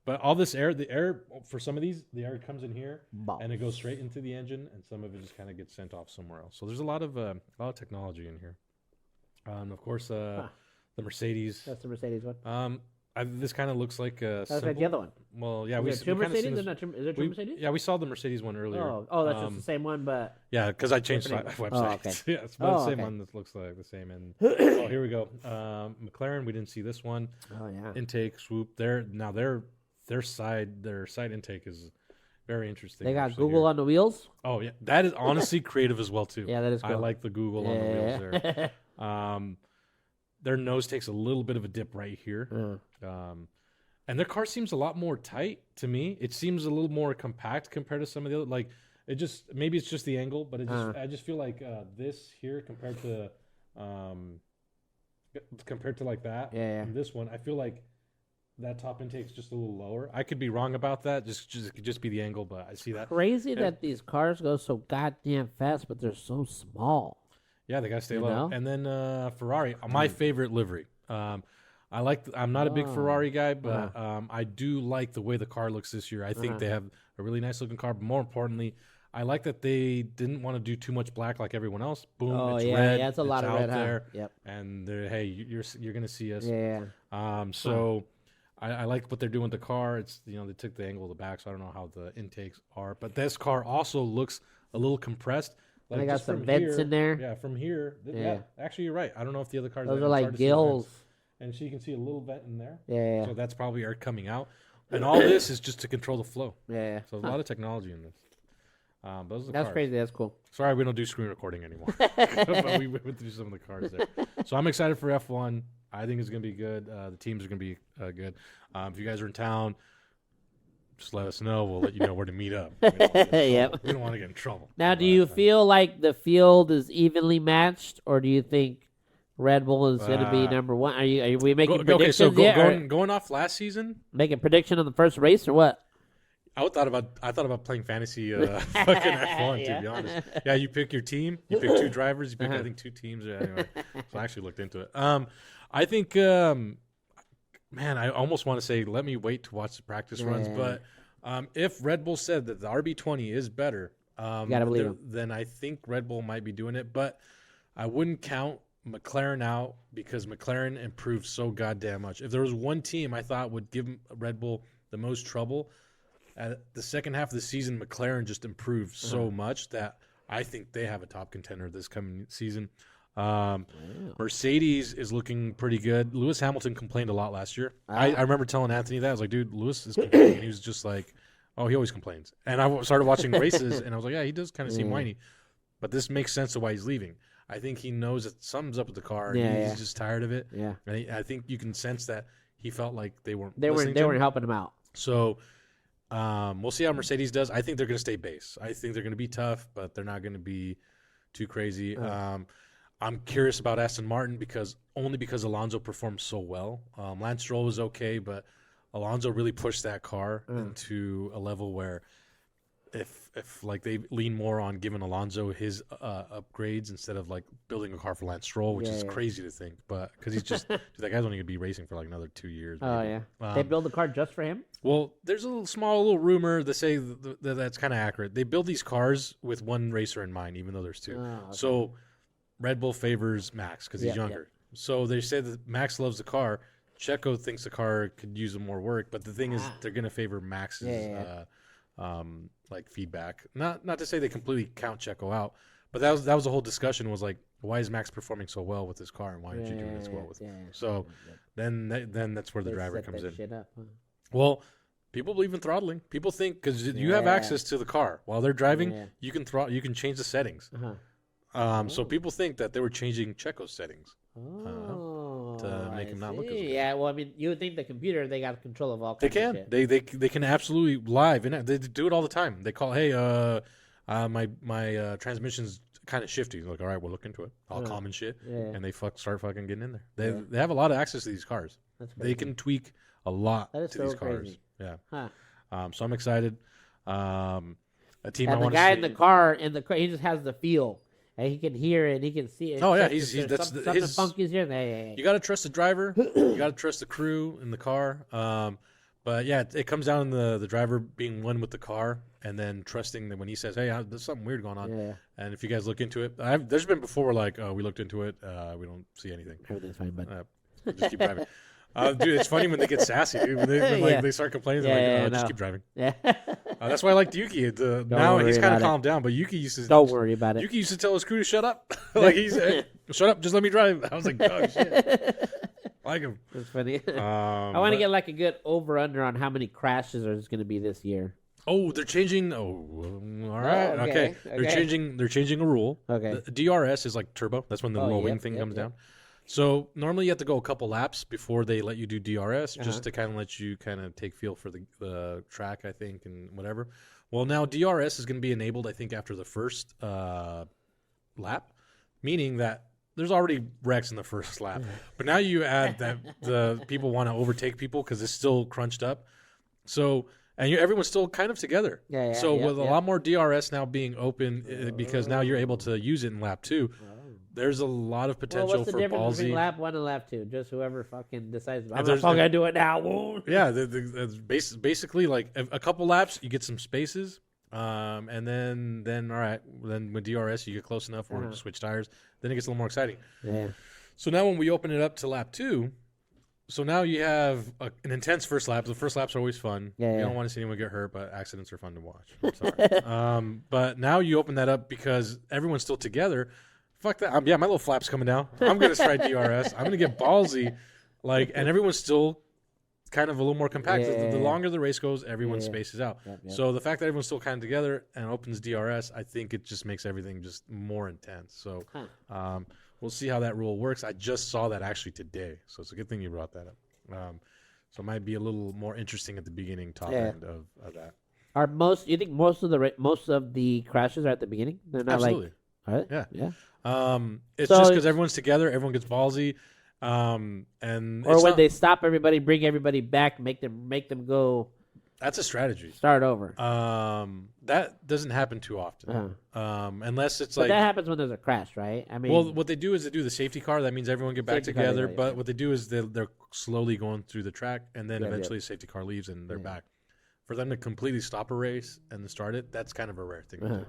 But all this air, the air for some of these, the air comes in here Balls. and it goes straight into the engine, and some of it just kind of gets sent off somewhere else. So there's a lot of technology in here. Of course, the Mercedes. That's the Mercedes one. This kind of looks like a. That's like the other one. Well, yeah, Is there two we kinda Mercedes? seen Is this- there two Mercedes? Yeah, we saw the Mercedes one earlier. Oh, that's just the same one, but Yeah, because I changed Different websites. angle. Oh, okay. Yeah, it's the same okay. one that looks like the same. And oh, here we go. McLaren, we didn't see this one. oh yeah. Intake swoop. Their side intake is very interesting. They got actually, Google here. on the wheels. Oh yeah, that is honestly creative as well too. Yeah, that is I cool. like the Google on the wheels there. Their nose takes a little bit of a dip right here. And their car seems a lot more tight to me. It seems a little more compact compared to some of the other. Like it just maybe it's just the angle, but I just feel like this here compared to like that. Yeah. And this one, I feel like that top intake's just a little lower. I could be wrong about that. It could just be the angle, but I see that. Crazy that these cars go so goddamn fast, but they're so small. Yeah, they gotta stay You low. know? And then Ferrari, my favorite livery. I'm not a big Ferrari guy, but I do like the way the car looks this year. I think they have a really nice looking car, but more importantly, I like that they didn't want to do too much black like everyone else. Boom, Oh it's yeah, red. yeah, it's a lot of out red. there, Huh? Yep. and hey, you're gonna see us. Yeah. So I like what they're doing with the car. It's they took the angle of the back, so I don't know how the intakes are, but this car also looks a little compressed. And they got just some from vents here- in there. Yeah, from here. Yeah. Yeah. Actually, you're right. I don't know if the other cars. Those it's are hard like to see the vents. gills. And so you can see a little vent in there. Yeah. So that's probably air coming out. And all this is just to control the flow. Yeah. So there's a lot of technology in this. Those are the That's cars. crazy. That's cool. Sorry, we don't do screen recording anymore. But we went through some of the cars there. So I'm excited for F1. I think it's going to be good. The teams are going to be good. If you guys are in town, just let us know. We'll let you know where to meet up. Yep. We don't want to get in trouble. Now, do you feel like the field is evenly matched, or do you think Red Bull is going to be number one. Are we making okay, predictions so yet? Or going off last season, making prediction on the first race or what? I thought about playing fantasy fucking F1 to be honest. Yeah, you pick your team, you pick 2 drivers, you pick I think 2 teams. Anyway, so I actually looked into it. I think, man, I almost want to say let me wait to watch the practice runs, but if Red Bull said that the RB20 is better, gotta believe 'em. then I think Red Bull might be doing it, but I wouldn't count McLaren out because McLaren improved so goddamn much. If there was one team I thought would give Red Bull the most trouble, at the second half of the season, McLaren just improved so much that I think they have a top contender this coming season. Mercedes is looking pretty good. Lewis Hamilton complained a lot last year. I remember telling Anthony that. I was like, dude, Lewis is complaining. And he was just like, oh, he always complains. And I started watching races, and I was like, yeah, he does kind of seem whiny. But this makes sense to why he's leaving. I think he knows that something's up with the car. And he's just tired of it. Yeah. And I think you can sense that he felt like they weren't helping him out. So we'll see how Mercedes does. I think they're going to stay base. I think they're going to be tough, but they're not going to be too crazy. I'm curious about Aston Martin because Alonso performed so well. Lance Stroll was okay, but Alonso really pushed that car into a level where if like they lean more on giving Alonso his upgrades instead of like building a car for Lance Stroll, which is crazy to think, but because he's just that guy's only gonna be racing for like another 2 years. Maybe. Oh yeah, they build the car just for him. Well, there's a small rumor that say that's kind of accurate. They build these cars with one racer in mind, even though there's 2. Oh, okay. So Red Bull favors Max because he's younger. So they say that Max loves the car. Checo thinks the car could use more work, but the thing is, they're going to favor Max's like feedback. Not to say they completely count Checo out, but that was the whole discussion was like, why is Max performing so well with this car, and why aren't you doing as well with it? So then that's where the driver comes in. Shit up, huh? Well, people believe in throttling. People think because you have access to the car while they're driving, you can you can change the settings. So people think that they were changing Checo's settings to make him not look as good. Yeah, well, I mean, you would think the computer, they got control of all kinds They of can. shit. They can absolutely live, and they do it all the time. They call, hey, my transmission's kind of shifty. Like, all right, we'll look into it. All common shit, and they start fucking getting in there. They have a lot of access to these cars. They can tweak a lot to these cars. Crazy. Yeah. Huh. So I'm excited. A team and I the want guy to in the car, he just has the feel. And he can hear it. He can see it. Oh yeah, something funky's here. You got to trust the driver. You got to trust the crew in the car. But yeah, it comes down to the driver being one with the car, and then trusting that when he says, "Hey, there's something weird going on." Yeah. And if you guys look into it, there's been before like, "Oh, we looked into it. We don't see anything." Everything's fine, but just keep driving. Dude, it's funny when they get sassy, dude. When they start complaining, they're like, just keep driving. Yeah. That's why I liked Yuki. Now he's kind of calmed down, but Yuki used to... Don't worry about it. Yuki used to tell his crew to shut up. Like, hey, shut up, just let me drive. I was like, oh, shit. I like him. That's funny. I want to get like a good over-under on how many crashes there's going to be this year. Oh, they're changing... Oh, all right. Okay. They're changing a rule. Okay. The DRS is like turbo. That's when the little wing thing comes down. So normally you have to go a couple laps before they let you do DRS, just to kind of let you kind of take feel for the track, I think, and whatever. Well, now DRS is going to be enabled, I think, after the first lap, meaning that there's already wrecks in the first lap. But now you add that the people want to overtake people because it's still crunched up. So and everyone's still kind of together. So with a lot more DRS now being open, because now you're able to use it in lap 2. There's a lot of potential what's the for difference ballsy. Between lap 1 and lap 2? Just whoever fucking decides. I'm not gonna do it now. Yeah, it's basically like a couple laps, you get some spaces, and then all right, then with DRS you get close enough or switch tires, then it gets a little more exciting. Yeah. So now when we open it up to lap 2, so now you have an intense first lap. The first laps are always fun. You don't want to see anyone get hurt, but accidents are fun to watch. I'm sorry. But now you open that up because everyone's still together. Fuck that. Yeah, my little flap's coming down. I'm going to try DRS. I'm going to get ballsy. And everyone's still kind of a little more compact. The longer the race goes, everyone spaces out. Yep. So the fact that everyone's still kind of together and opens DRS, I think it just makes everything just more intense. So we'll see how that rule works. I just saw that actually today. So it's a good thing you brought that up. So it might be a little more interesting at the beginning, end of that. You think most of the crashes are at the beginning? They're not Absolutely. like... Right? Yeah. It's So just because it's- everyone's together, everyone gets ballsy, and Or it's when not- they stop everybody, bring everybody back, make them go that's a strategy. start over. That doesn't happen too often, unless it's But like. that happens when there's a crash, right? I mean, Well, what they do is they do the safety car. That means everyone get back Safety car, together. yeah. But what they do is they're slowly going through the track, and then Yeah, eventually the safety car leaves and they're Yeah. back. For them to completely stop a race and then start it, that's kind of a rare thing. to Uh-huh. do.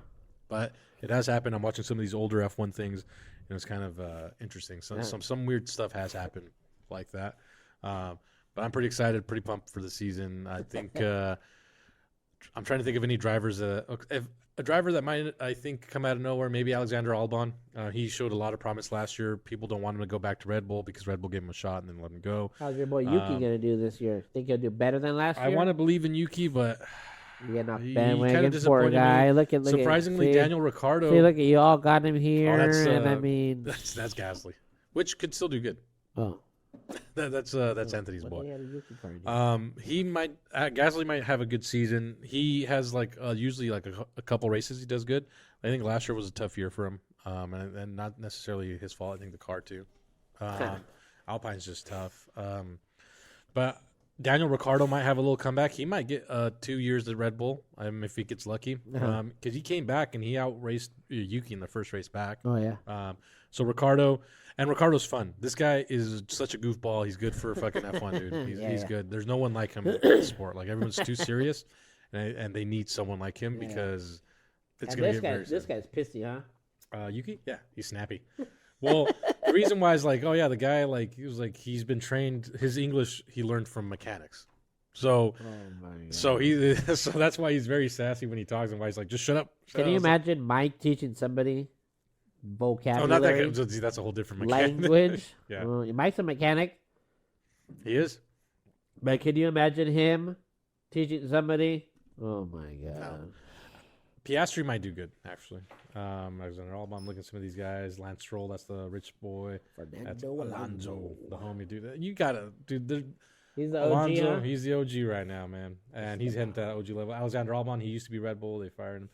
But it has happened. I'm watching some of these older F1 things, and it's kind of interesting. So, some weird stuff has happened like that. But I'm pretty excited, pretty pumped for the season. I think I'm trying to think of any drivers. If a driver that might, I think, come out of nowhere, maybe Alexander Albon. He showed a lot of promise last year. People don't want him to go back to Red Bull because Red Bull gave him a shot and then let him go. how's your boy Yuki gonna do this year? Think he'll do better than last I year? want to believe in Yuki, but You getting off he bandwagon, kinda poor disappointed me. guy. Look at surprisingly, see, Daniel Ricciardo. See, look at you all got him here, that's, and I mean, that's Gasly, which could still do good. oh, That's Anthony's what boy. the hell did Yuki car do? He might Gasly might have a good season. He has usually a couple races he does good. I think last year was a tough year for him, and not necessarily his fault. I think the car too. Alpine's just tough. But Daniel Ricciardo might have a little comeback. He might get 2 years at Red Bull if he gets lucky, because he came back and he outraced Yuki in the first race back. Oh yeah, So Ricardo's fun. This guy is such a goofball. He's good for fucking F1, dude. He's Yeah. good. There's no one like him in the sport. Like everyone's too serious, and they need someone like him because it's and gonna this get very. this guy's pissy, huh? Yuki, yeah, he's snappy. Well, the reason why is the guy he's been trained. His English he learned from mechanics. So Oh my god. so that's why he's very sassy when he talks and why he's like, just shut up. Can you imagine Mike teaching somebody Oh, not that vocabulary, guy. That's a whole different mechanic. language? Yeah. Mike's a mechanic, He is. but can you imagine him teaching somebody? Oh my god. Piastri might do good, actually. Alexander Albon, looking at some of these guys. Lance Stroll, that's the rich boy. That's Fernando Alonso, the homie dude. You gotta, dude. He's the OG. Alonso, Huh? he's the OG right now, man, and he's heading to that OG level. Alexander Albon, he used to be Red Bull. They fired him.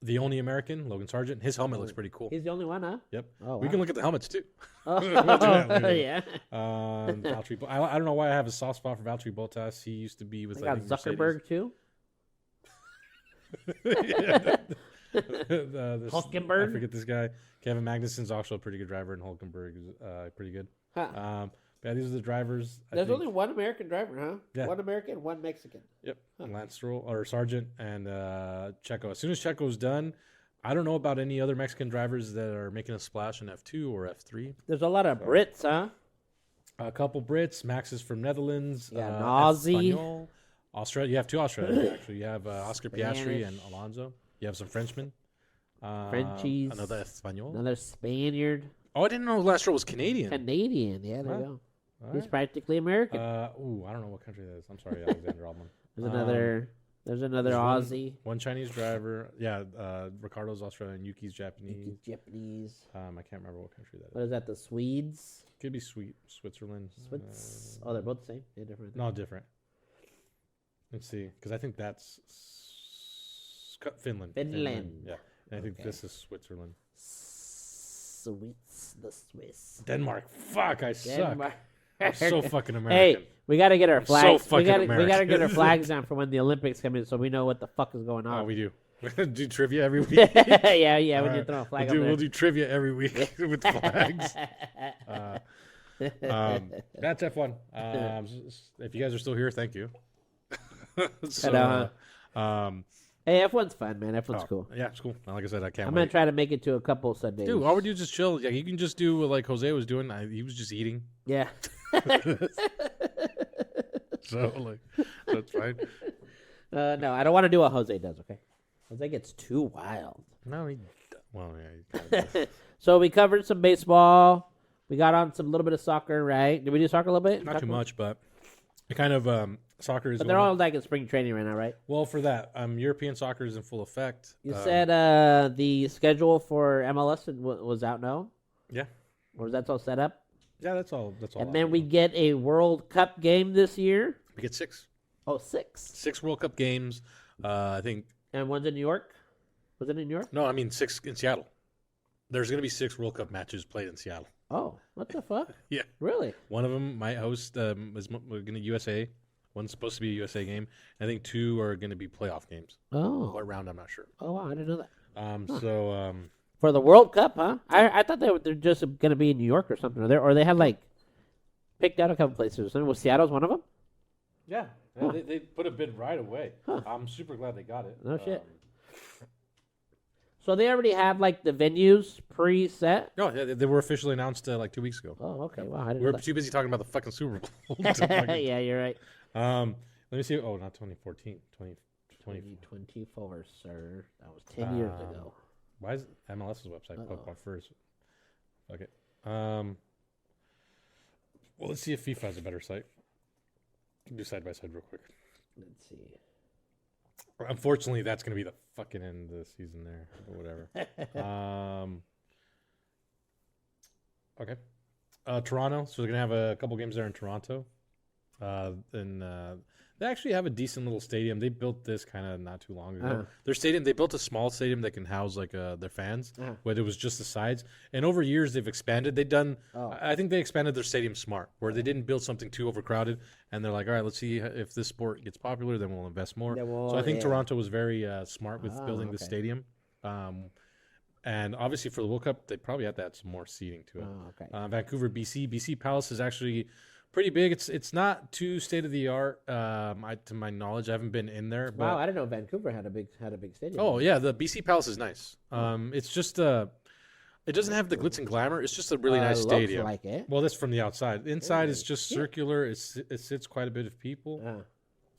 The only American, Logan Sargent. His helmet looks pretty cool. He's the only one, huh? Yep. Oh, We wow. can look at the helmets too. Oh, We'll do that later. yeah. Valtteri, I don't know why I have a soft spot for Valtteri Bottas. He used to be with I got think, Zuckerberg too. Mercedes. Hulkenberg? I forget this guy. Kevin Magnussen's also a pretty good driver, and Hulkenberg is pretty good. Huh. Yeah, these are the drivers. There's only one American driver, huh? Yeah. One American, one Mexican. Yep, Lance Stroll or Sargent and Checo. As soon as Checo's done, I don't know about any other Mexican drivers that are making a splash in F2 or F3. There's a lot of Brits, huh? A couple Brits. Max is from Netherlands. Yeah, Nazi. Espanol. Australia. You have two Australians actually. You have Oscar Piastri Spanish. and Alonso. You have some Frenchmen. Frenchies. Another Espanol. Another Spaniard. Oh, I didn't know Lance Stroll was Canadian. Canadian. Yeah, there Huh. you go. All He's right. practically American. I don't know what country that is. I'm sorry, Alexander Albon. There's another there's one- Aussie. One Chinese driver. Yeah, Ricardo's Australian. Yuki's Japanese. Japanese. I can't remember what country that is. What is that? The Swedes? Could be Switzerland. Swiss? Oh, they're both the same. They're different. No, different. Let's see, because I think that's Finland. Finland. Yeah, and I think Okay. this is Switzerland. The Swiss. Denmark. Fuck, I suck. Denmark. I'm so fucking American. Hey, we got to get our so flags. fucking we got to American. get our flags down for when the Olympics come in, so we know what the fuck is going Oh, on. we do. We're gonna do trivia every week. yeah. We All need to right. throw a flag we'll up do there. trivia every week with flags. That's F1. If you guys are still here, thank you. So, Hey, F1's fun, man. F1's cool. Yeah, it's cool. Like I said, I can't I'm wait. gonna try to make it to a couple Sundays. Dude, all we do is just chill. Yeah, you can just do like Jose was doing. He was just eating. Yeah. So like, that's fine. No, I don't want to do what Jose does. Okay, Jose gets too wild. No, well, yeah. He kinda does. So we covered some baseball. We got on some little bit of soccer, right? Did we do soccer a little bit? Not too much, but it kind of soccer is. But they're all like in spring training right now, right? well for that. European soccer is in full effect. You said the schedule for MLS was out now, Yeah, or is that all set up? yeah. That's all. That's all. And then we get a World Cup game this year. we get 6 6. World Cup games. I think And one's in New York. Was it in New York? no, I mean 6 in Seattle. There's going to be 6 World Cup matches played in Seattle. Oh, what the fuck? Yeah. Really? One of them might host is going to USA. One's supposed to be a USA game. I think 2 are going to be playoff games. Oh. What round? I'm not sure. Oh, wow. I didn't know that. So For the World Cup, huh? I thought they're just going to be in New York or something. Or they had, like, picked out a couple places. Was Seattle's one of them? yeah, Huh. they put a bid right away. Huh. I'm super glad they got it. No shit. So they already have, like, the venues preset? No, they were officially announced like 2 weeks ago. Oh, okay. Wow, I didn't We were know too busy talking about the fucking Super Bowl. to that. fucking- Yeah, you're right. Let me see. Oh, not 2014. 2020. 2024, sir. That was 10 years ago. Why is MLS's website Uh-oh. up first? Okay. Well, let's see if FIFA has a better site. Do side by side real quick. Let's see. Unfortunately, that's going to be the fucking end of the season there, but whatever. Okay. Toronto. So they're going to have a couple games there in Toronto. And they actually have a decent little stadium. They built this kind of not too long ago. Uh-huh. Their stadium, they built a small stadium that can house like their fans, Uh-huh. but it was just the sides. And over years, they've expanded. They've done. Oh. I think they expanded their stadium smart, where they didn't build something too overcrowded. And they're like, all right, let's see if this sport gets popular, then we'll invest more. Yeah, well, So I think yeah. Toronto was very smart with building the okay. stadium. And obviously for the World Cup, they probably had to add some more seating to it. Oh, okay. Vancouver, BC Palace is actually pretty big. It's not too state of the art. To my knowledge, I haven't been in there. But Wow, I didn't know Vancouver had a big stadium. oh yeah, the BC Palace is nice. It's just it doesn't have the glitz and glamour. It's just a really nice looks stadium. like it. Well, that's from the outside. The inside is Holy just shit. circular. It sits quite a bit of people.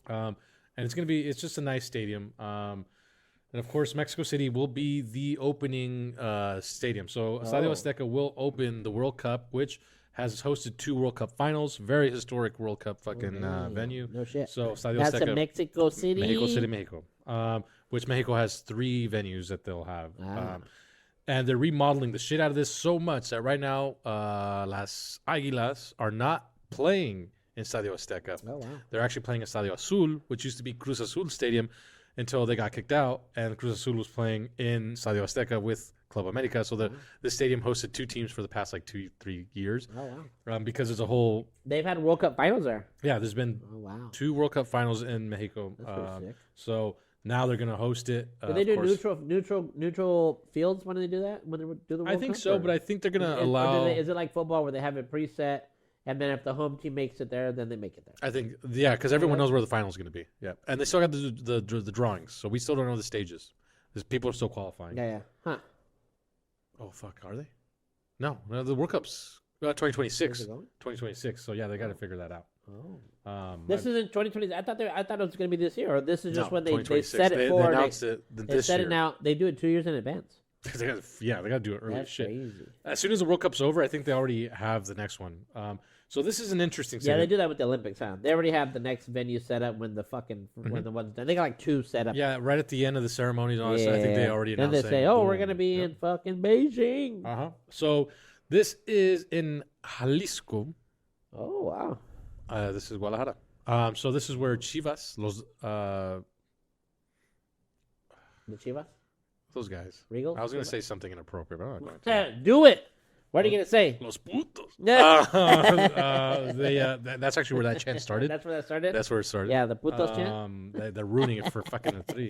And it's just a nice stadium. And of course, Mexico City will be the opening stadium. So Estadio Azteca will open the World Cup, which has hosted 2 World Cup finals. Very historic World Cup fucking venue. No shit. So Estadio That's Azteca, in Mexico City. Mexico City, Mexico. Which Mexico has 3 venues that they'll have. And they're remodeling the shit out of this so much that right now, Las Águilas are not playing in Estadio Azteca. Oh wow. They're actually playing Estadio Azul, which used to be Cruz Azul Stadium, until they got kicked out, and Cruz Azul was playing in Estadio Azteca with Club America. So the stadium hosted 2 teams for the past like 2-3 years. Oh wow. Because there's a whole They've had World Cup finals there. there's been Oh wow. 2 World Cup finals in Mexico. That's pretty sick. So now they're gonna host it. Do they do of course. neutral fields when they do that? When they do the World I think Cup, so, or- but I think they're gonna Or allow. is it like football where they have it preset, and then if the home team makes it there, then they make it there? I think because everyone knows where the final's going to be. Yeah, and they still got the drawings, so we still don't know the stages. There's people are still qualifying. Yeah. Huh. Oh fuck, are they? No, the World Cup's 2026. Where's it going? 2026. So yeah, they got to figure that out. Oh. This is in 2020. I thought it was going to be this year, or this is just No, when they 2026. set it They for. announced it They this set year. it now. They do it 2 years in advance. they got to do it early as That's shit. crazy. As soon as the World Cup's over, I think they already have the next one. So this is an interesting. Yeah, they stadium. do that with the Olympics, huh? They already have the next venue set up when the fucking when the one's done. They got like 2 set up. Yeah, right at the end of the ceremonies, and all that stuff, I think they already Then announced. they say, "Oh, we're gonna be in fucking Beijing." So this is in Jalisco. Oh wow. This is Guadalajara. So this is where Chivas, The Chivas, those guys. Regal. I was going to say something inappropriate, but I'm not going to. Do it. What are you gonna say? Los putos. Yeah. That's actually where that chant started. That's where that started. That's where it started. Yeah, the putos chant. They're ruining it for fucking a 3.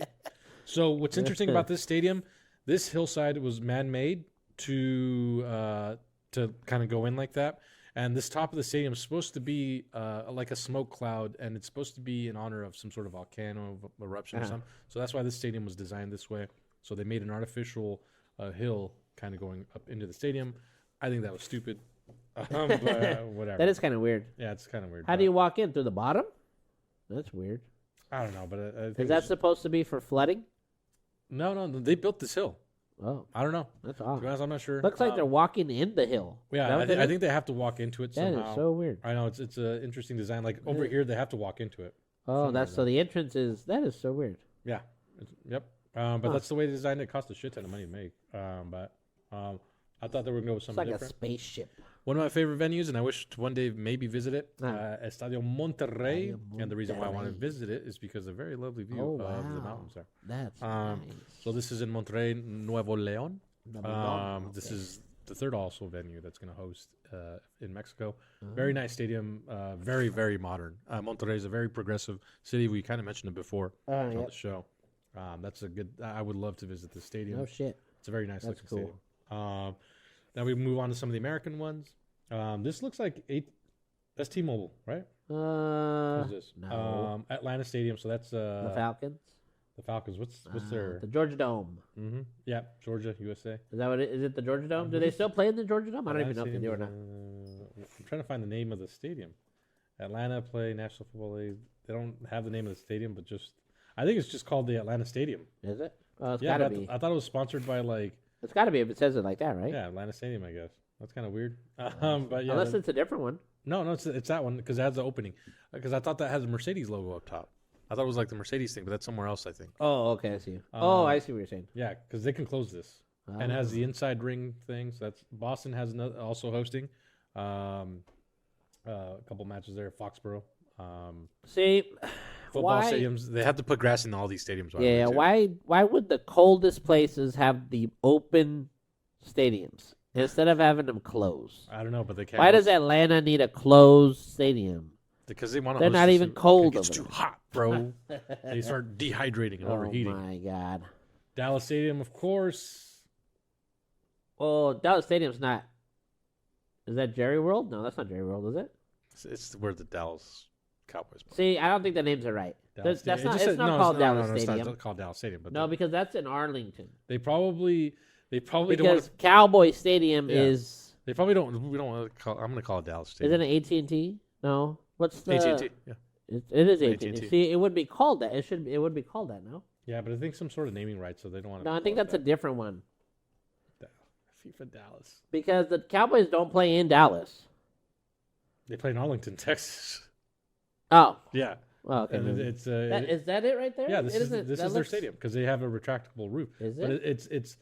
So what's interesting about this stadium? This hillside was man-made to kind of go in like that, and this top of the stadium is supposed to be like a smoke cloud, and it's supposed to be in honor of some sort of volcano eruption or something. So that's why this stadium was designed this way. So they made an artificial hill kind of going up into the stadium. I think that was stupid. But whatever. That is kind of weird. Yeah, it's kind of weird. How do you walk in through the bottom? That's weird. I don't know, but I think Is that supposed to be for flooding? no. They built this hill. Oh, I don't know. that's To be odd. honest, I'm not sure. Looks like they're walking in the hill. Is that Yeah, what that I is? think they have to walk into it That somehow. is so weird. I know it's an interesting design. Like over here, they have to walk into it. Oh, Something that's like so the entrance is that is so weird. Yeah. Yep. But that's the way they designed it. It cost a shit ton of money to make. But I thought they were going to go with It's something like a different. spaceship. One of my favorite venues, and I wish to one day maybe visit it, Ah. Estadio Monterrey. Estadio And the reason why I want to Monterrey. visit it is because of the very lovely view Oh, of the wow. mountains there. That's Um, nice. So this is in Monterrey, Nuevo León. This is the third also venue that's going to host in Mexico. Very nice stadium. Very, very modern. Monterrey is a very progressive city. We kind of mentioned it before on the show. That's a good. I would love to visit the stadium. Oh shit! It's a very nice That's looking cool. stadium. Now we move on to some of the American ones. This looks like that's T-Mobile, right? What is this? No. Atlanta Stadium. So that's The Falcons. the Falcons. What's their? The Georgia Dome. Mm-hmm. Yeah, Georgia, USA. Is that what it is? It the Georgia Dome? Do they still play in the Georgia Dome? I don't even know if they do or not. I'm trying to find the name of the stadium. Atlanta play National Football League. They don't have the name of the stadium, but just I think it's just called the Atlanta Stadium. Is it? Oh, it's Yeah, gotta but be. I thought it was sponsored by like It's gotta be if it says it like that, right? yeah Atlanta Stadium. I guess that's kind of weird. But yeah, Unless it's a different one. no, it's that one because it has the opening. Because I thought that has a Mercedes logo up top. I thought it was like the Mercedes thing, but that's somewhere else. I think. Oh, okay, I see. I see what you're saying. Yeah, because they can close this. And it has the inside ring thing. So that's Boston has another, also hosting a couple matches there. Foxborough. See, Football why? stadiums. They have to put grass in all these stadiums. Yeah, why would the coldest places have the open stadiums instead of having them closed? I don't know, but they can't. Why does Atlanta need a closed stadium? Because they want to. They're not even cold It's over too there. hot, bro. They start dehydrating and Oh overheating. my god. Dallas Stadium, of course. Well, Dallas Stadium's not. Is that Jerry World? No, that's not Jerry World, is it? It's where the Dallas Cowboys play. See, I don't think the names are right. Dallas That's Stadium. not. It just It's says- not no, called Dallas It's Stadium. not called Dallas Stadium, but No, because that's in Arlington. they probably don't want Because to. Cowboy Stadium Yeah. is. They probably don't. We don't want to call. I'm going to call it Dallas Isn't Stadium. it AT&T? No. What's the? AT&T. Yeah. It is AT&T. AT&T. See, it would be called that. It would be called that. No. Yeah, but I think some sort of naming rights, so they don't want to. No, I think that's a different one FIFA Dallas. because the Cowboys don't play in Dallas. They play in Arlington, Texas. Oh. Yeah, Well, okay. and then. it's Is that it right there? yeah. This It is isn't- this that is their looks- stadium because they have a retractable roof. Is But it?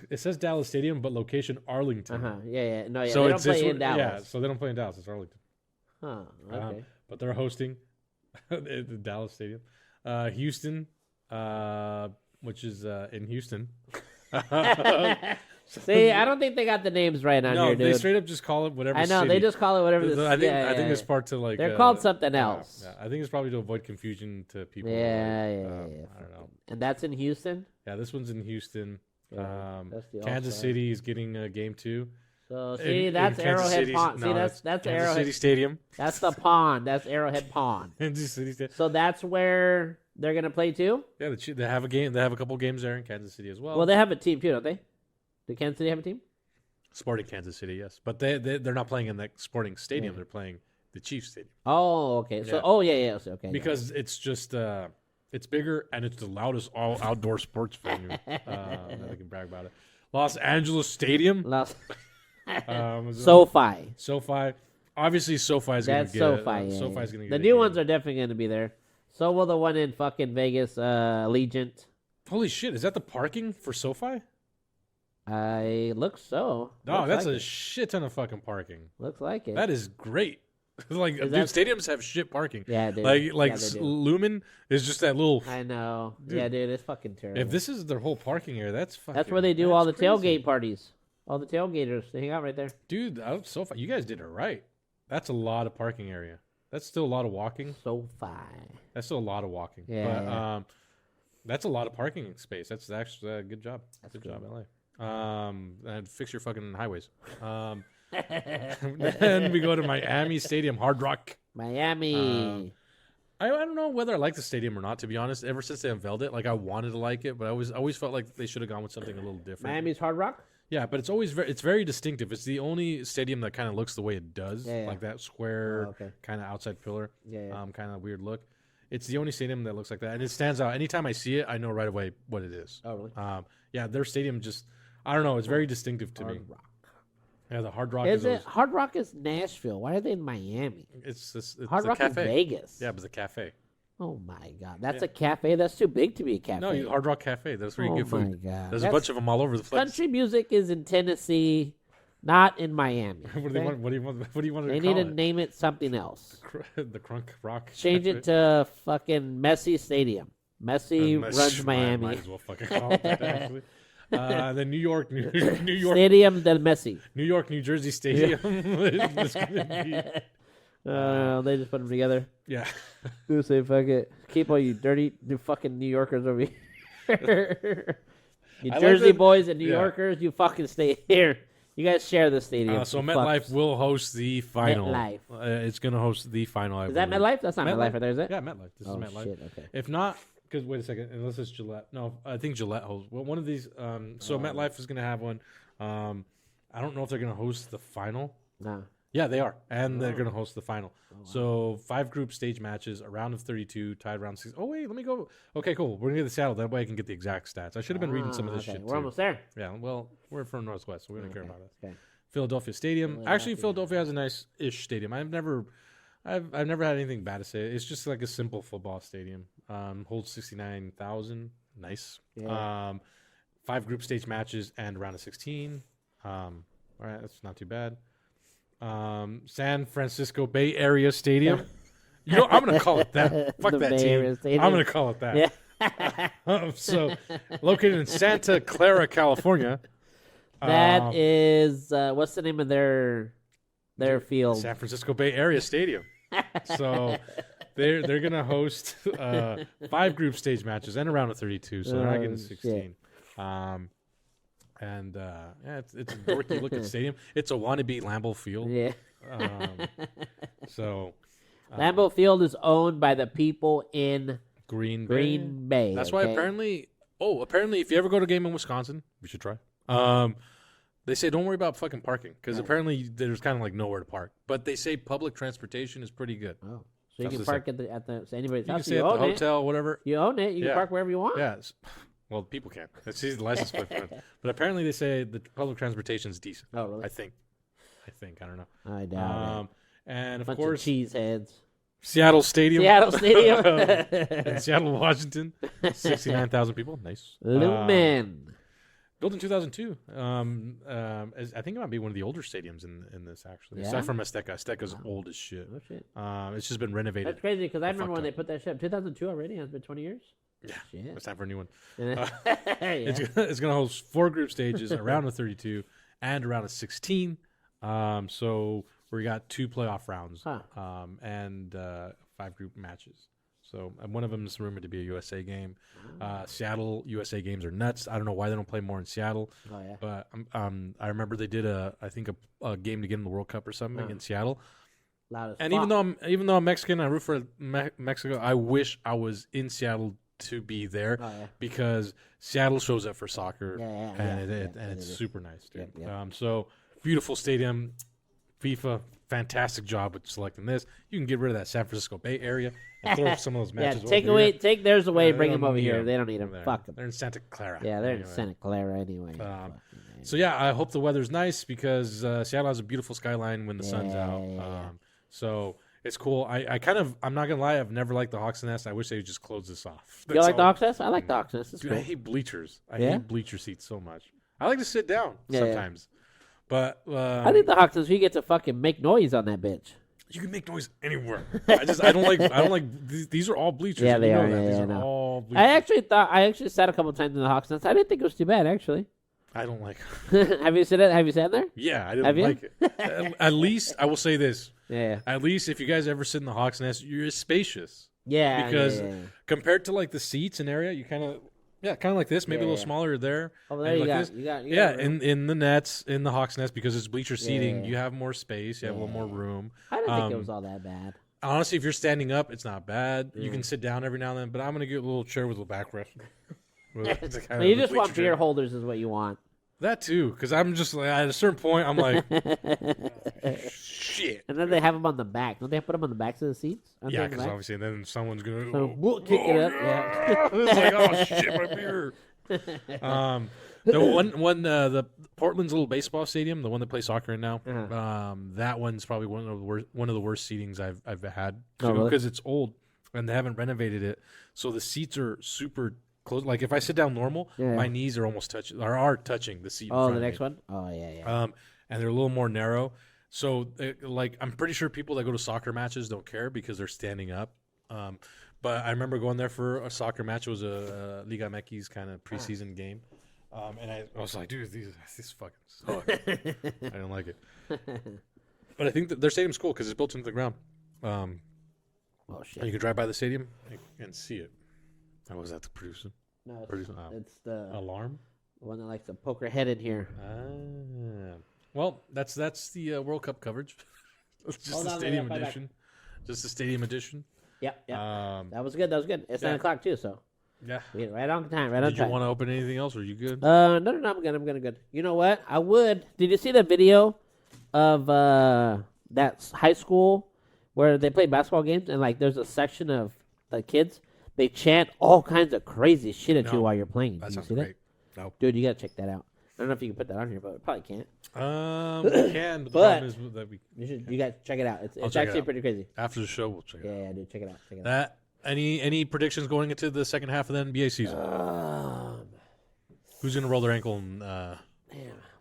it says Dallas Stadium, but location Arlington. Yeah. No, yeah. So they don't it's play in yeah. Dallas. So they don't play in Dallas. It's Arlington. Huh. Okay. But they're hosting the Dallas Stadium. Houston, which is in Houston. See, I don't think they got the names right on No, here, they dude. straight up just call it whatever. I know city. they just call it whatever. I think yeah, I think yeah, it's part to like They're called something yeah, else. Yeah, I think it's probably to avoid confusion to people. Yeah, like, yeah. I don't know. And that's in Houston. Yeah, this one's in Houston. Yeah, that's the Kansas All-Star. City is getting game 2. So In- see, in that's Kansas Arrowhead City's- Pond. See, no, that's Kansas Arrowhead. City Stadium. That's the pond. That's Arrowhead Pond. Kansas City Stadium. So that's where they're gonna play too. Yeah, they have a game. They have a couple games there in Kansas City as well. Well, they have a team too, don't they? Did Kansas City have a team? Sporting Kansas City, yes, but they're not playing in that Sporting Stadium. Yeah. They're playing the Chiefs Stadium Oh, okay. So, Yeah. yeah. So, okay. because it's just it's bigger and it's the loudest all outdoor sports venue. That I can brag about it. Los Angeles Stadium. Los- Is it- SoFi. SoFi. Obviously, SoFi is going That's to get. SoFi. Yeah, SoFi yeah. is going to get The a new game. ones are definitely going to be there. So will the one in fucking Vegas, Allegiant. Holy shit! Is that the parking for SoFi? I look so. No, Looks that's like a it. shit ton of fucking parking. Looks like it. That is great. Like, dude, that- stadiums have shit parking. Yeah, dude. Like Yeah, they do. Lumen is just that little. I know. Dude. Yeah, dude, it's fucking terrible. If this is their whole parking area, that's fucking. That's where they do all the that's crazy. tailgate parties. All the tailgaters, they hang out right there. Dude, SoFi, you guys did it right. That's a lot of parking area. That's still a lot of walking. SoFi. That's still a lot of walking. Yeah, But yeah. that's a lot of parking space. That's actually a good job. That's Good good. job, LA. And fix your fucking highways. Then we go to Miami Stadium, Hard Rock. Miami. I don't know whether I like the stadium or not, to be honest. Ever since they unveiled it, like I wanted to like it, but I always felt like they should have gone with something a little different. Miami's Hard Rock? Yeah, but it's always it's very distinctive. It's the only stadium that kind of looks the way it does, Yeah, yeah. like that square Oh, okay. kind of outside pillar, Yeah, yeah. kind of weird look. It's the only stadium that looks like that, and it stands out. Anytime I see it, I know right away what it is. Oh, really? Yeah, their stadium just, I don't know, it's very distinctive to me. Hard Rock. Yeah, the Hard Rock Is is it? always, Hard Rock is Nashville. Why are they in Miami? it's Hard a Rock is cafe. Vegas. Yeah, but it's a cafe. Oh, my God. That's Yeah. a cafe? That's too big to be a cafe. No, Hard Rock Cafe. That's where you Oh, get my food. God. There's a bunch of them all over the place. Country music is in Tennessee, not in Miami. What do they okay? want? What do you want? What do you want to They call need to it? name it something else. The Crunk Rock. Change it to fucking Messi Stadium. Messi runs Miami. Might as well fucking call it that, actually. The New York, New York, Stadium del Messi. New York, New Jersey Stadium. is gonna be, They just put them together. yeah. They say, fuck it. Keep all you dirty new fucking New Yorkers over here. You I like Jersey that- boys and New yeah. Yorkers, you fucking stay here. You guys share the stadium. So you MetLife fucks. will host the final. MetLife. It's going to host the final. I Is that believe. MetLife? That's not MetLife right there, is it? Yeah, MetLife. This Oh, is MetLife. shit, okay. If not, because wait a second, unless it's Gillette. No, I think Gillette hosts. Well, one of these. So MetLife is going to have one. I don't know if they're going to host the final. No. Yeah, they are, and they're going to host the final. So 5 group stage matches, a round of 32, tied round 6. Oh wait, let me go. Okay, cool. We're gonna get the Seattle. That way I can get the exact stats. I should have been reading some of this okay. shit We're too. almost there. Yeah, well, we're from Northwest, so we don't care about this. Okay. Philadelphia Stadium. Actually, Philadelphia has a nice-ish stadium. I've never had anything bad to say. It's just like a simple football stadium. Holds 69,000. Nice. Yeah. 5 group stage matches and round of 16. All right, that's not too bad. San Francisco Bay Area Stadium. You know, I'm gonna call it that. Fuck The that Bay Area team. Stadium. I'm gonna call it that. Yeah. So, located in Santa Clara, California. That is what's the name of their field? San Francisco Bay Area Stadium. So they're gonna host 5 group stage matches and a round of 32. So they're not getting Oh, 16. Yeah, it's a dorky looking stadium. It's a wannabe Lambeau Field. Yeah. So Lambeau Field is owned by the people in Green Bay. Green Bay. That's why okay? apparently if you ever go to a game in Wisconsin, we should try. They say don't worry about fucking parking because apparently there's kind of like nowhere to park. But they say public transportation is pretty good. Oh, so you That's can the park at the so anybody's You can house. stay You at the own it. hotel, whatever. You own it. You Yeah. can park wherever you want. Yeah. Well, people can't. That's the license plate. But apparently they say the public transportation is decent. Oh, really? I think. I don't know. I doubt it. And of Bunch course, of cheeseheads. Seattle Stadium. Seattle Stadium. in Seattle, Washington. 69,000 people. Nice. Lumen. Built in 2002. I think it might be one of the older stadiums in this, actually. Yeah? Aside from Azteca. Azteca's old as shit. Oh shit. It's just been renovated. That's crazy because I remember when fucked they put that shit up. 2002 already. Has been 20 years. Yeah. Shit. It's time for a new one. Yeah. It's going to host 4 group stages, a round of 32, and a round of 16. So we got 2 playoff rounds and 5 group matches. So one of them is rumored to be a USA game. Seattle USA games are nuts. I don't know why they don't play more in Seattle. Oh yeah. But I remember they did a game to get in the World Cup or something in Seattle. Loud as And fuck. even though I'm Mexican, I root for Mexico. I wish I was in Seattle to be there Oh, yeah. because Seattle shows up for soccer, Yeah, and it's is. super nice, dude. Yeah. So beautiful stadium, FIFA, fantastic job with selecting this. You can get rid of that San Francisco Bay Area and throw some of those Yeah, matches. take over here. take theirs away, Yeah, and bring they them don't over need here. 'em. They don't need them. They're- Fuck them. They're in Santa Clara. Yeah, they're in Anyway. Santa Clara anyway. So yeah, I hope the weather's nice because Seattle has a beautiful skyline when the sun's Yeah, out. yeah. So it's cool. I'm not gonna lie, I've never liked the Hawks Nest. I wish they would just close this off. You like the all. Hawks Nest? I like the Hawks Nest. It's Dude, cool. I hate bleachers. I Yeah? hate bleacher seats so much. I like to sit down Yeah, yeah. sometimes, but I think the Hawks Nest, you get to fucking make noise on that bitch. you can make noise anywhere. I don't like these are all bleachers. Yeah, and they you know are. that. Yeah, These yeah, are I know. all bleachers. I actually sat a couple times in the Hawks Nest. I didn't think it was too bad actually. I don't like. Have you sat there? Yeah, I Have didn't you? like it. At least I will say this. Yeah. At least if you guys ever sit in the Hawks Nest, you're spacious. Yeah. Because yeah. compared to like the seats and area, you kind of like this, maybe a little Yeah. smaller there. Over there and you like got, this. you got. Yeah, room. in the nets, in the Hawks Nest, because it's bleacher seating, Yeah. you have more space, you have a little more room. I didn't think it um, was all that bad. Honestly, if you're standing up, it's not bad. You can sit down every now and then, but I'm gonna get a little chair with a back rest. It's kind Well, of you the just want bleacher beer chair. holders, is what you want. That too, because I'm just like at a certain point, I'm like, shit. And then they have them on the back. Don't they put them on the backs of the seats? Aren't they Yeah, on the because back? obviously then someone's gonna So, kick it up. Yeah. it's like, oh shit, my beer. The Portland's little baseball stadium, the one they play soccer in now. Uh-huh. That one's probably one of the worst seatings I've had Oh, really? because it's old and they haven't renovated it, so the seats are super close. Like if I sit down normal, Yeah. my knees are almost touching the seat. in Oh, front the of next me. one? Oh, yeah. And they're a little more narrow. So, like, I'm pretty sure people that go to soccer matches don't care because they're standing up. But I remember going there for a soccer match. It was a Liga MX kind of preseason game. And I was like, dude, these fucking suck. I don't like it. But I think that their stadium's cool because it's built into the ground. Oh And you shit! can drive by the stadium and see it. How was that to produce it? No, Producing it's the alarm? one that likes to poke her head in here. Well, that's the World Cup coverage. It's just Hold the on, stadium right back. edition. Just the stadium edition. Yep, yep. That was good. That was good. It's 9 o'clock too, so Yeah. we get right on time. Right on Did you time. want to open anything else? Or are you good? No, I'm good. I'm good. You know what? I would. Did you see the video of that high school where they play basketball games and like there's a section of the kids they chant all kinds of crazy shit at you No. while you're playing. That Did you sounds see great. that? No. Dude, you gotta check that out. I don't know if you can put that on here, but probably can't. We can, but the But- problem is that we You guys check it out. It's check it actually out. pretty crazy. after the show we'll check it out. Yeah, dude, check it out. Check it out. That any predictions going into the second half of the NBA season? Who's gonna roll their ankle? And, Damn.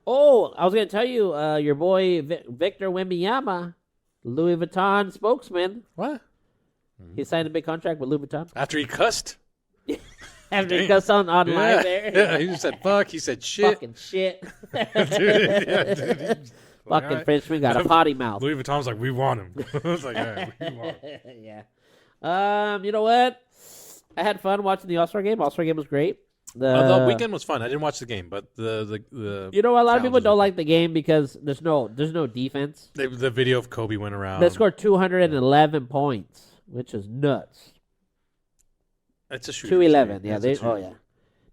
Oh, I was gonna tell you, your boy Victor Wembanyama, Louis Vuitton spokesman. what? He signed a big contract with Louis Vuitton. After he cussed? After he Dang. cussed on live Yeah. there. Yeah, he just said fuck. He said shit. Fucking shit. Dude, yeah, dude, he just- Fucking all right. Frenchman got a potty mouth. Louis Vuitton's like, we want him. I was like, all right, we want him. Yeah. You know what? I had fun watching the All-Star game. All-Star game was great. The weekend was fun. I didn't watch the game, but the You know what? A lot of people challenges don't were- like the game because there's no defense. the video of Kobe went around. They scored 211 points, which is nuts. It's a shooting 211. team. Yeah. It's a Oh shooting. yeah.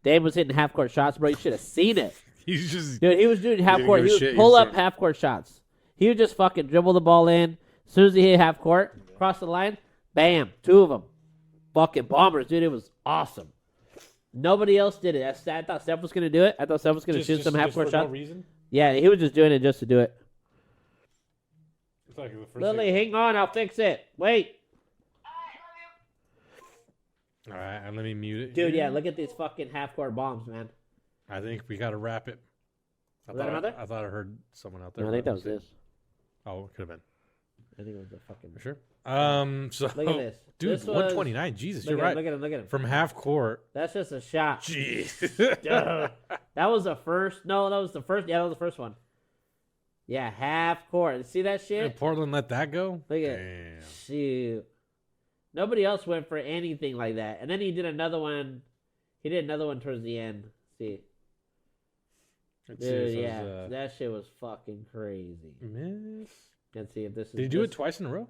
Dame was hitting half court shots, bro. You should have seen it. He's just Dude, he was doing half didn't court. give He a was shit. He pull was up throwing- half court shots. He would just fucking dribble the ball in. As soon as he hit half court, cross the line, bam, 2 of them. Fucking bombers, dude. It was awesome. Nobody else did it. I thought Steph was going to do it. I thought Steph was going to shoot some half court for no shots. reason. Yeah, he was just doing it just to do it. It's like the first Lily, hang on. I'll fix it. Wait. All right, and let me mute it. Dude, here. yeah, look at these fucking half court bombs, man. I think we got to wrap it. Was that another? I thought I heard someone out there. No, I think but that was this. Oh, it could have been. I think it was the fucking. For sure. So Look at this. dude, This was- 129. Jesus, Look you're at right. him, look at him. Look at him. From half court. That's just a shot. Jeez. Duh. That was the first. No, that was the first. Yeah, that was the first one. Yeah, half court. See that shit? And Portland let that go. Look at Damn. Shoot. Nobody else went for anything like that. And then he did another one. He did another one towards the end. See, Let's see, dude, so yeah, it's, that shit was fucking crazy. miss. Let's see if this is. Did he do it this- twice in a row?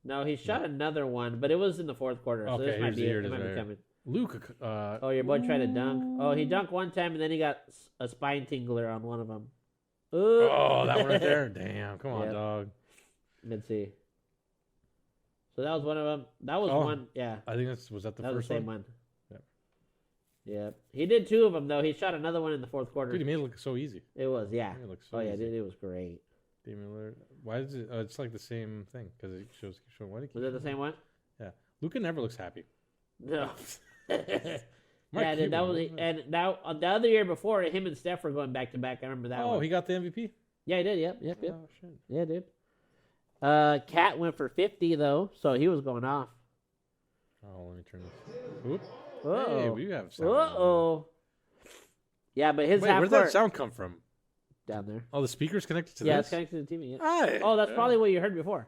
No, he shot another one, but it was in the fourth quarter. So Okay, this might here's be the- it. here it It is might right be here. coming. Luke. Oh, your boy tried to dunk. Oh, he dunked one time and then he got a spine tingler on one of them. Ooh. Oh, that one right there. Damn. Come on, Yep. dog. Let's see. So that was one of them. That was Oh. one. Yeah, I think was that the that was first the same one? one. Yep. Yep. He did 2 of them though. He shot another one in the fourth quarter. Dude, he made it look so easy. It was, yeah. It looks so Oh yeah, easy. dude, it was great. Damian Lillard. Why is it? It's like the same thing because it shows. Why do you Was it the same one? Luka never looks happy. No. Mark Yeah, dude, that Cuban, was wasn't it? and now the other year before, him and Steph were going back to back. I remember that Oh, one. he got the MVP. Yeah, he did. Yep. Oh shit. Yeah, dude. Cat went for 50 though, so he was going off. Oh, let me turn this. Oop. Uh-oh. Hey, we have sound. Uh-oh. Yeah, but his Wait, half where did that court sound come from? down there. Oh, the speaker's connected to Yeah, this. it's connected to the TV. Yeah. Hi. Oh, that's probably what you heard before.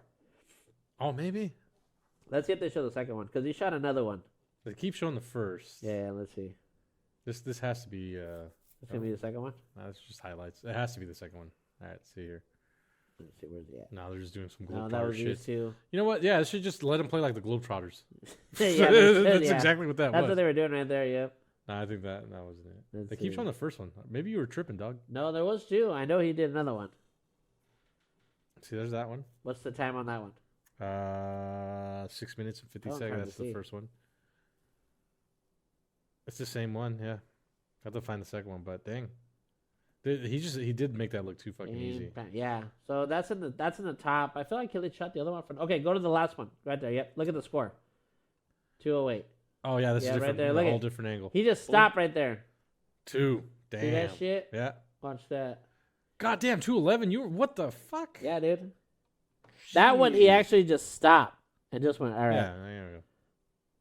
Oh, maybe. Let's see if they show the second one because he shot another one. They keep showing the first. Yeah, let's see. This has to be. It's gonna be the second one. That's just highlights. It has to be the second one. All right, see here. Let's see where's he at. No, they're just doing some No, Globetrotter that was shit. these two. You know what? Yeah, it should just let them play like the Globetrotters. Yeah, they should, That's yeah. exactly what that That's was. what they were doing right there. Yep. No, I think that wasn't it. Let's They keep see. showing the first one. Maybe you were tripping, dog. No, there was 2. I know he did another one. See, there's that one. What's the time on that one? 6 minutes and 50 Oh, seconds. hard to That's the see. first one. It's the same one, yeah. Have to find the second one, but dang, he did make that look too fucking easy. Yeah. So that's in the top. I feel like Kelly shot the other one from. Okay, go to the last one right there. Yep. Look at the score. 208. Oh yeah, this Yeah, is right different. there, A look whole at- different angle. He just stopped right there. 2. Damn. See that shit? Yeah. Watch that. God damn, 211. You were what the fuck? Yeah, dude. That one he Jeez. actually just stopped and just went. All right. Yeah, there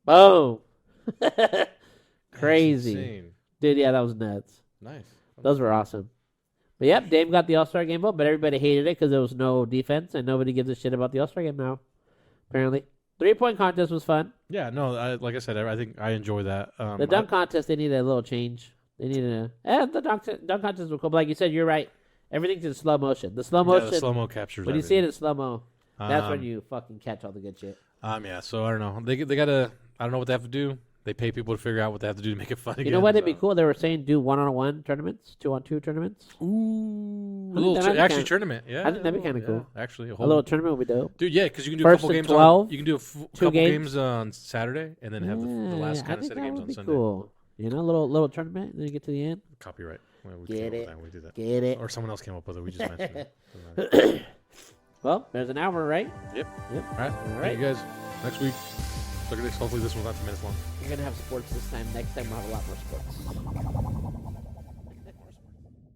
we go. Boom. Crazy. That's insane. Dude, yeah, that was nuts. Nice. Those were awesome. But yep, Dame got the All-Star game vote, but everybody hated it because there was no defense, and nobody gives a shit about the All-Star game now. Apparently, 3-point contest was fun. Yeah, no, like I said, I think I enjoy that. The dunk contest, they needed a little change. They needed the dunk contest was cool. But like you said, you're right. Everything's in slow motion. The slow motion. the slow-mo captures When you see everything. it in slow mo, that's when Um, you fucking catch all the good shit. Yeah, so I don't know. They gotta. I don't know what they have to do. They pay people to figure out what they have to do to make it fun again. You know what? It'd be so. cool. They were saying do 1-on-1 tournaments, 2-on-2 tournaments. Ooh, I think that'd be actually kinda- tournament. Yeah, I think that'd be kinda yeah, cool. Actually, a A whole little tournament would be dope. dude. Yeah, because you can do First a couple to games 12, on. You can do a couple games. games on Saturday, and then have the last I kind of think set of that games would on be Sunday. cool. You know, little tournament, and then you get to the end. Copyright. Well, we Get came up with it. that. We did that. Get it. Or someone else came up with it. We just mentioned it. Doesn't matter. Well, there's an hour, right? Yep. Yep. All right. All Thank right. you guys. Next week. Look at this. Hopefully this one's not 2 minutes long. We're gonna have sports this time. Next time we'll have a lot more sports.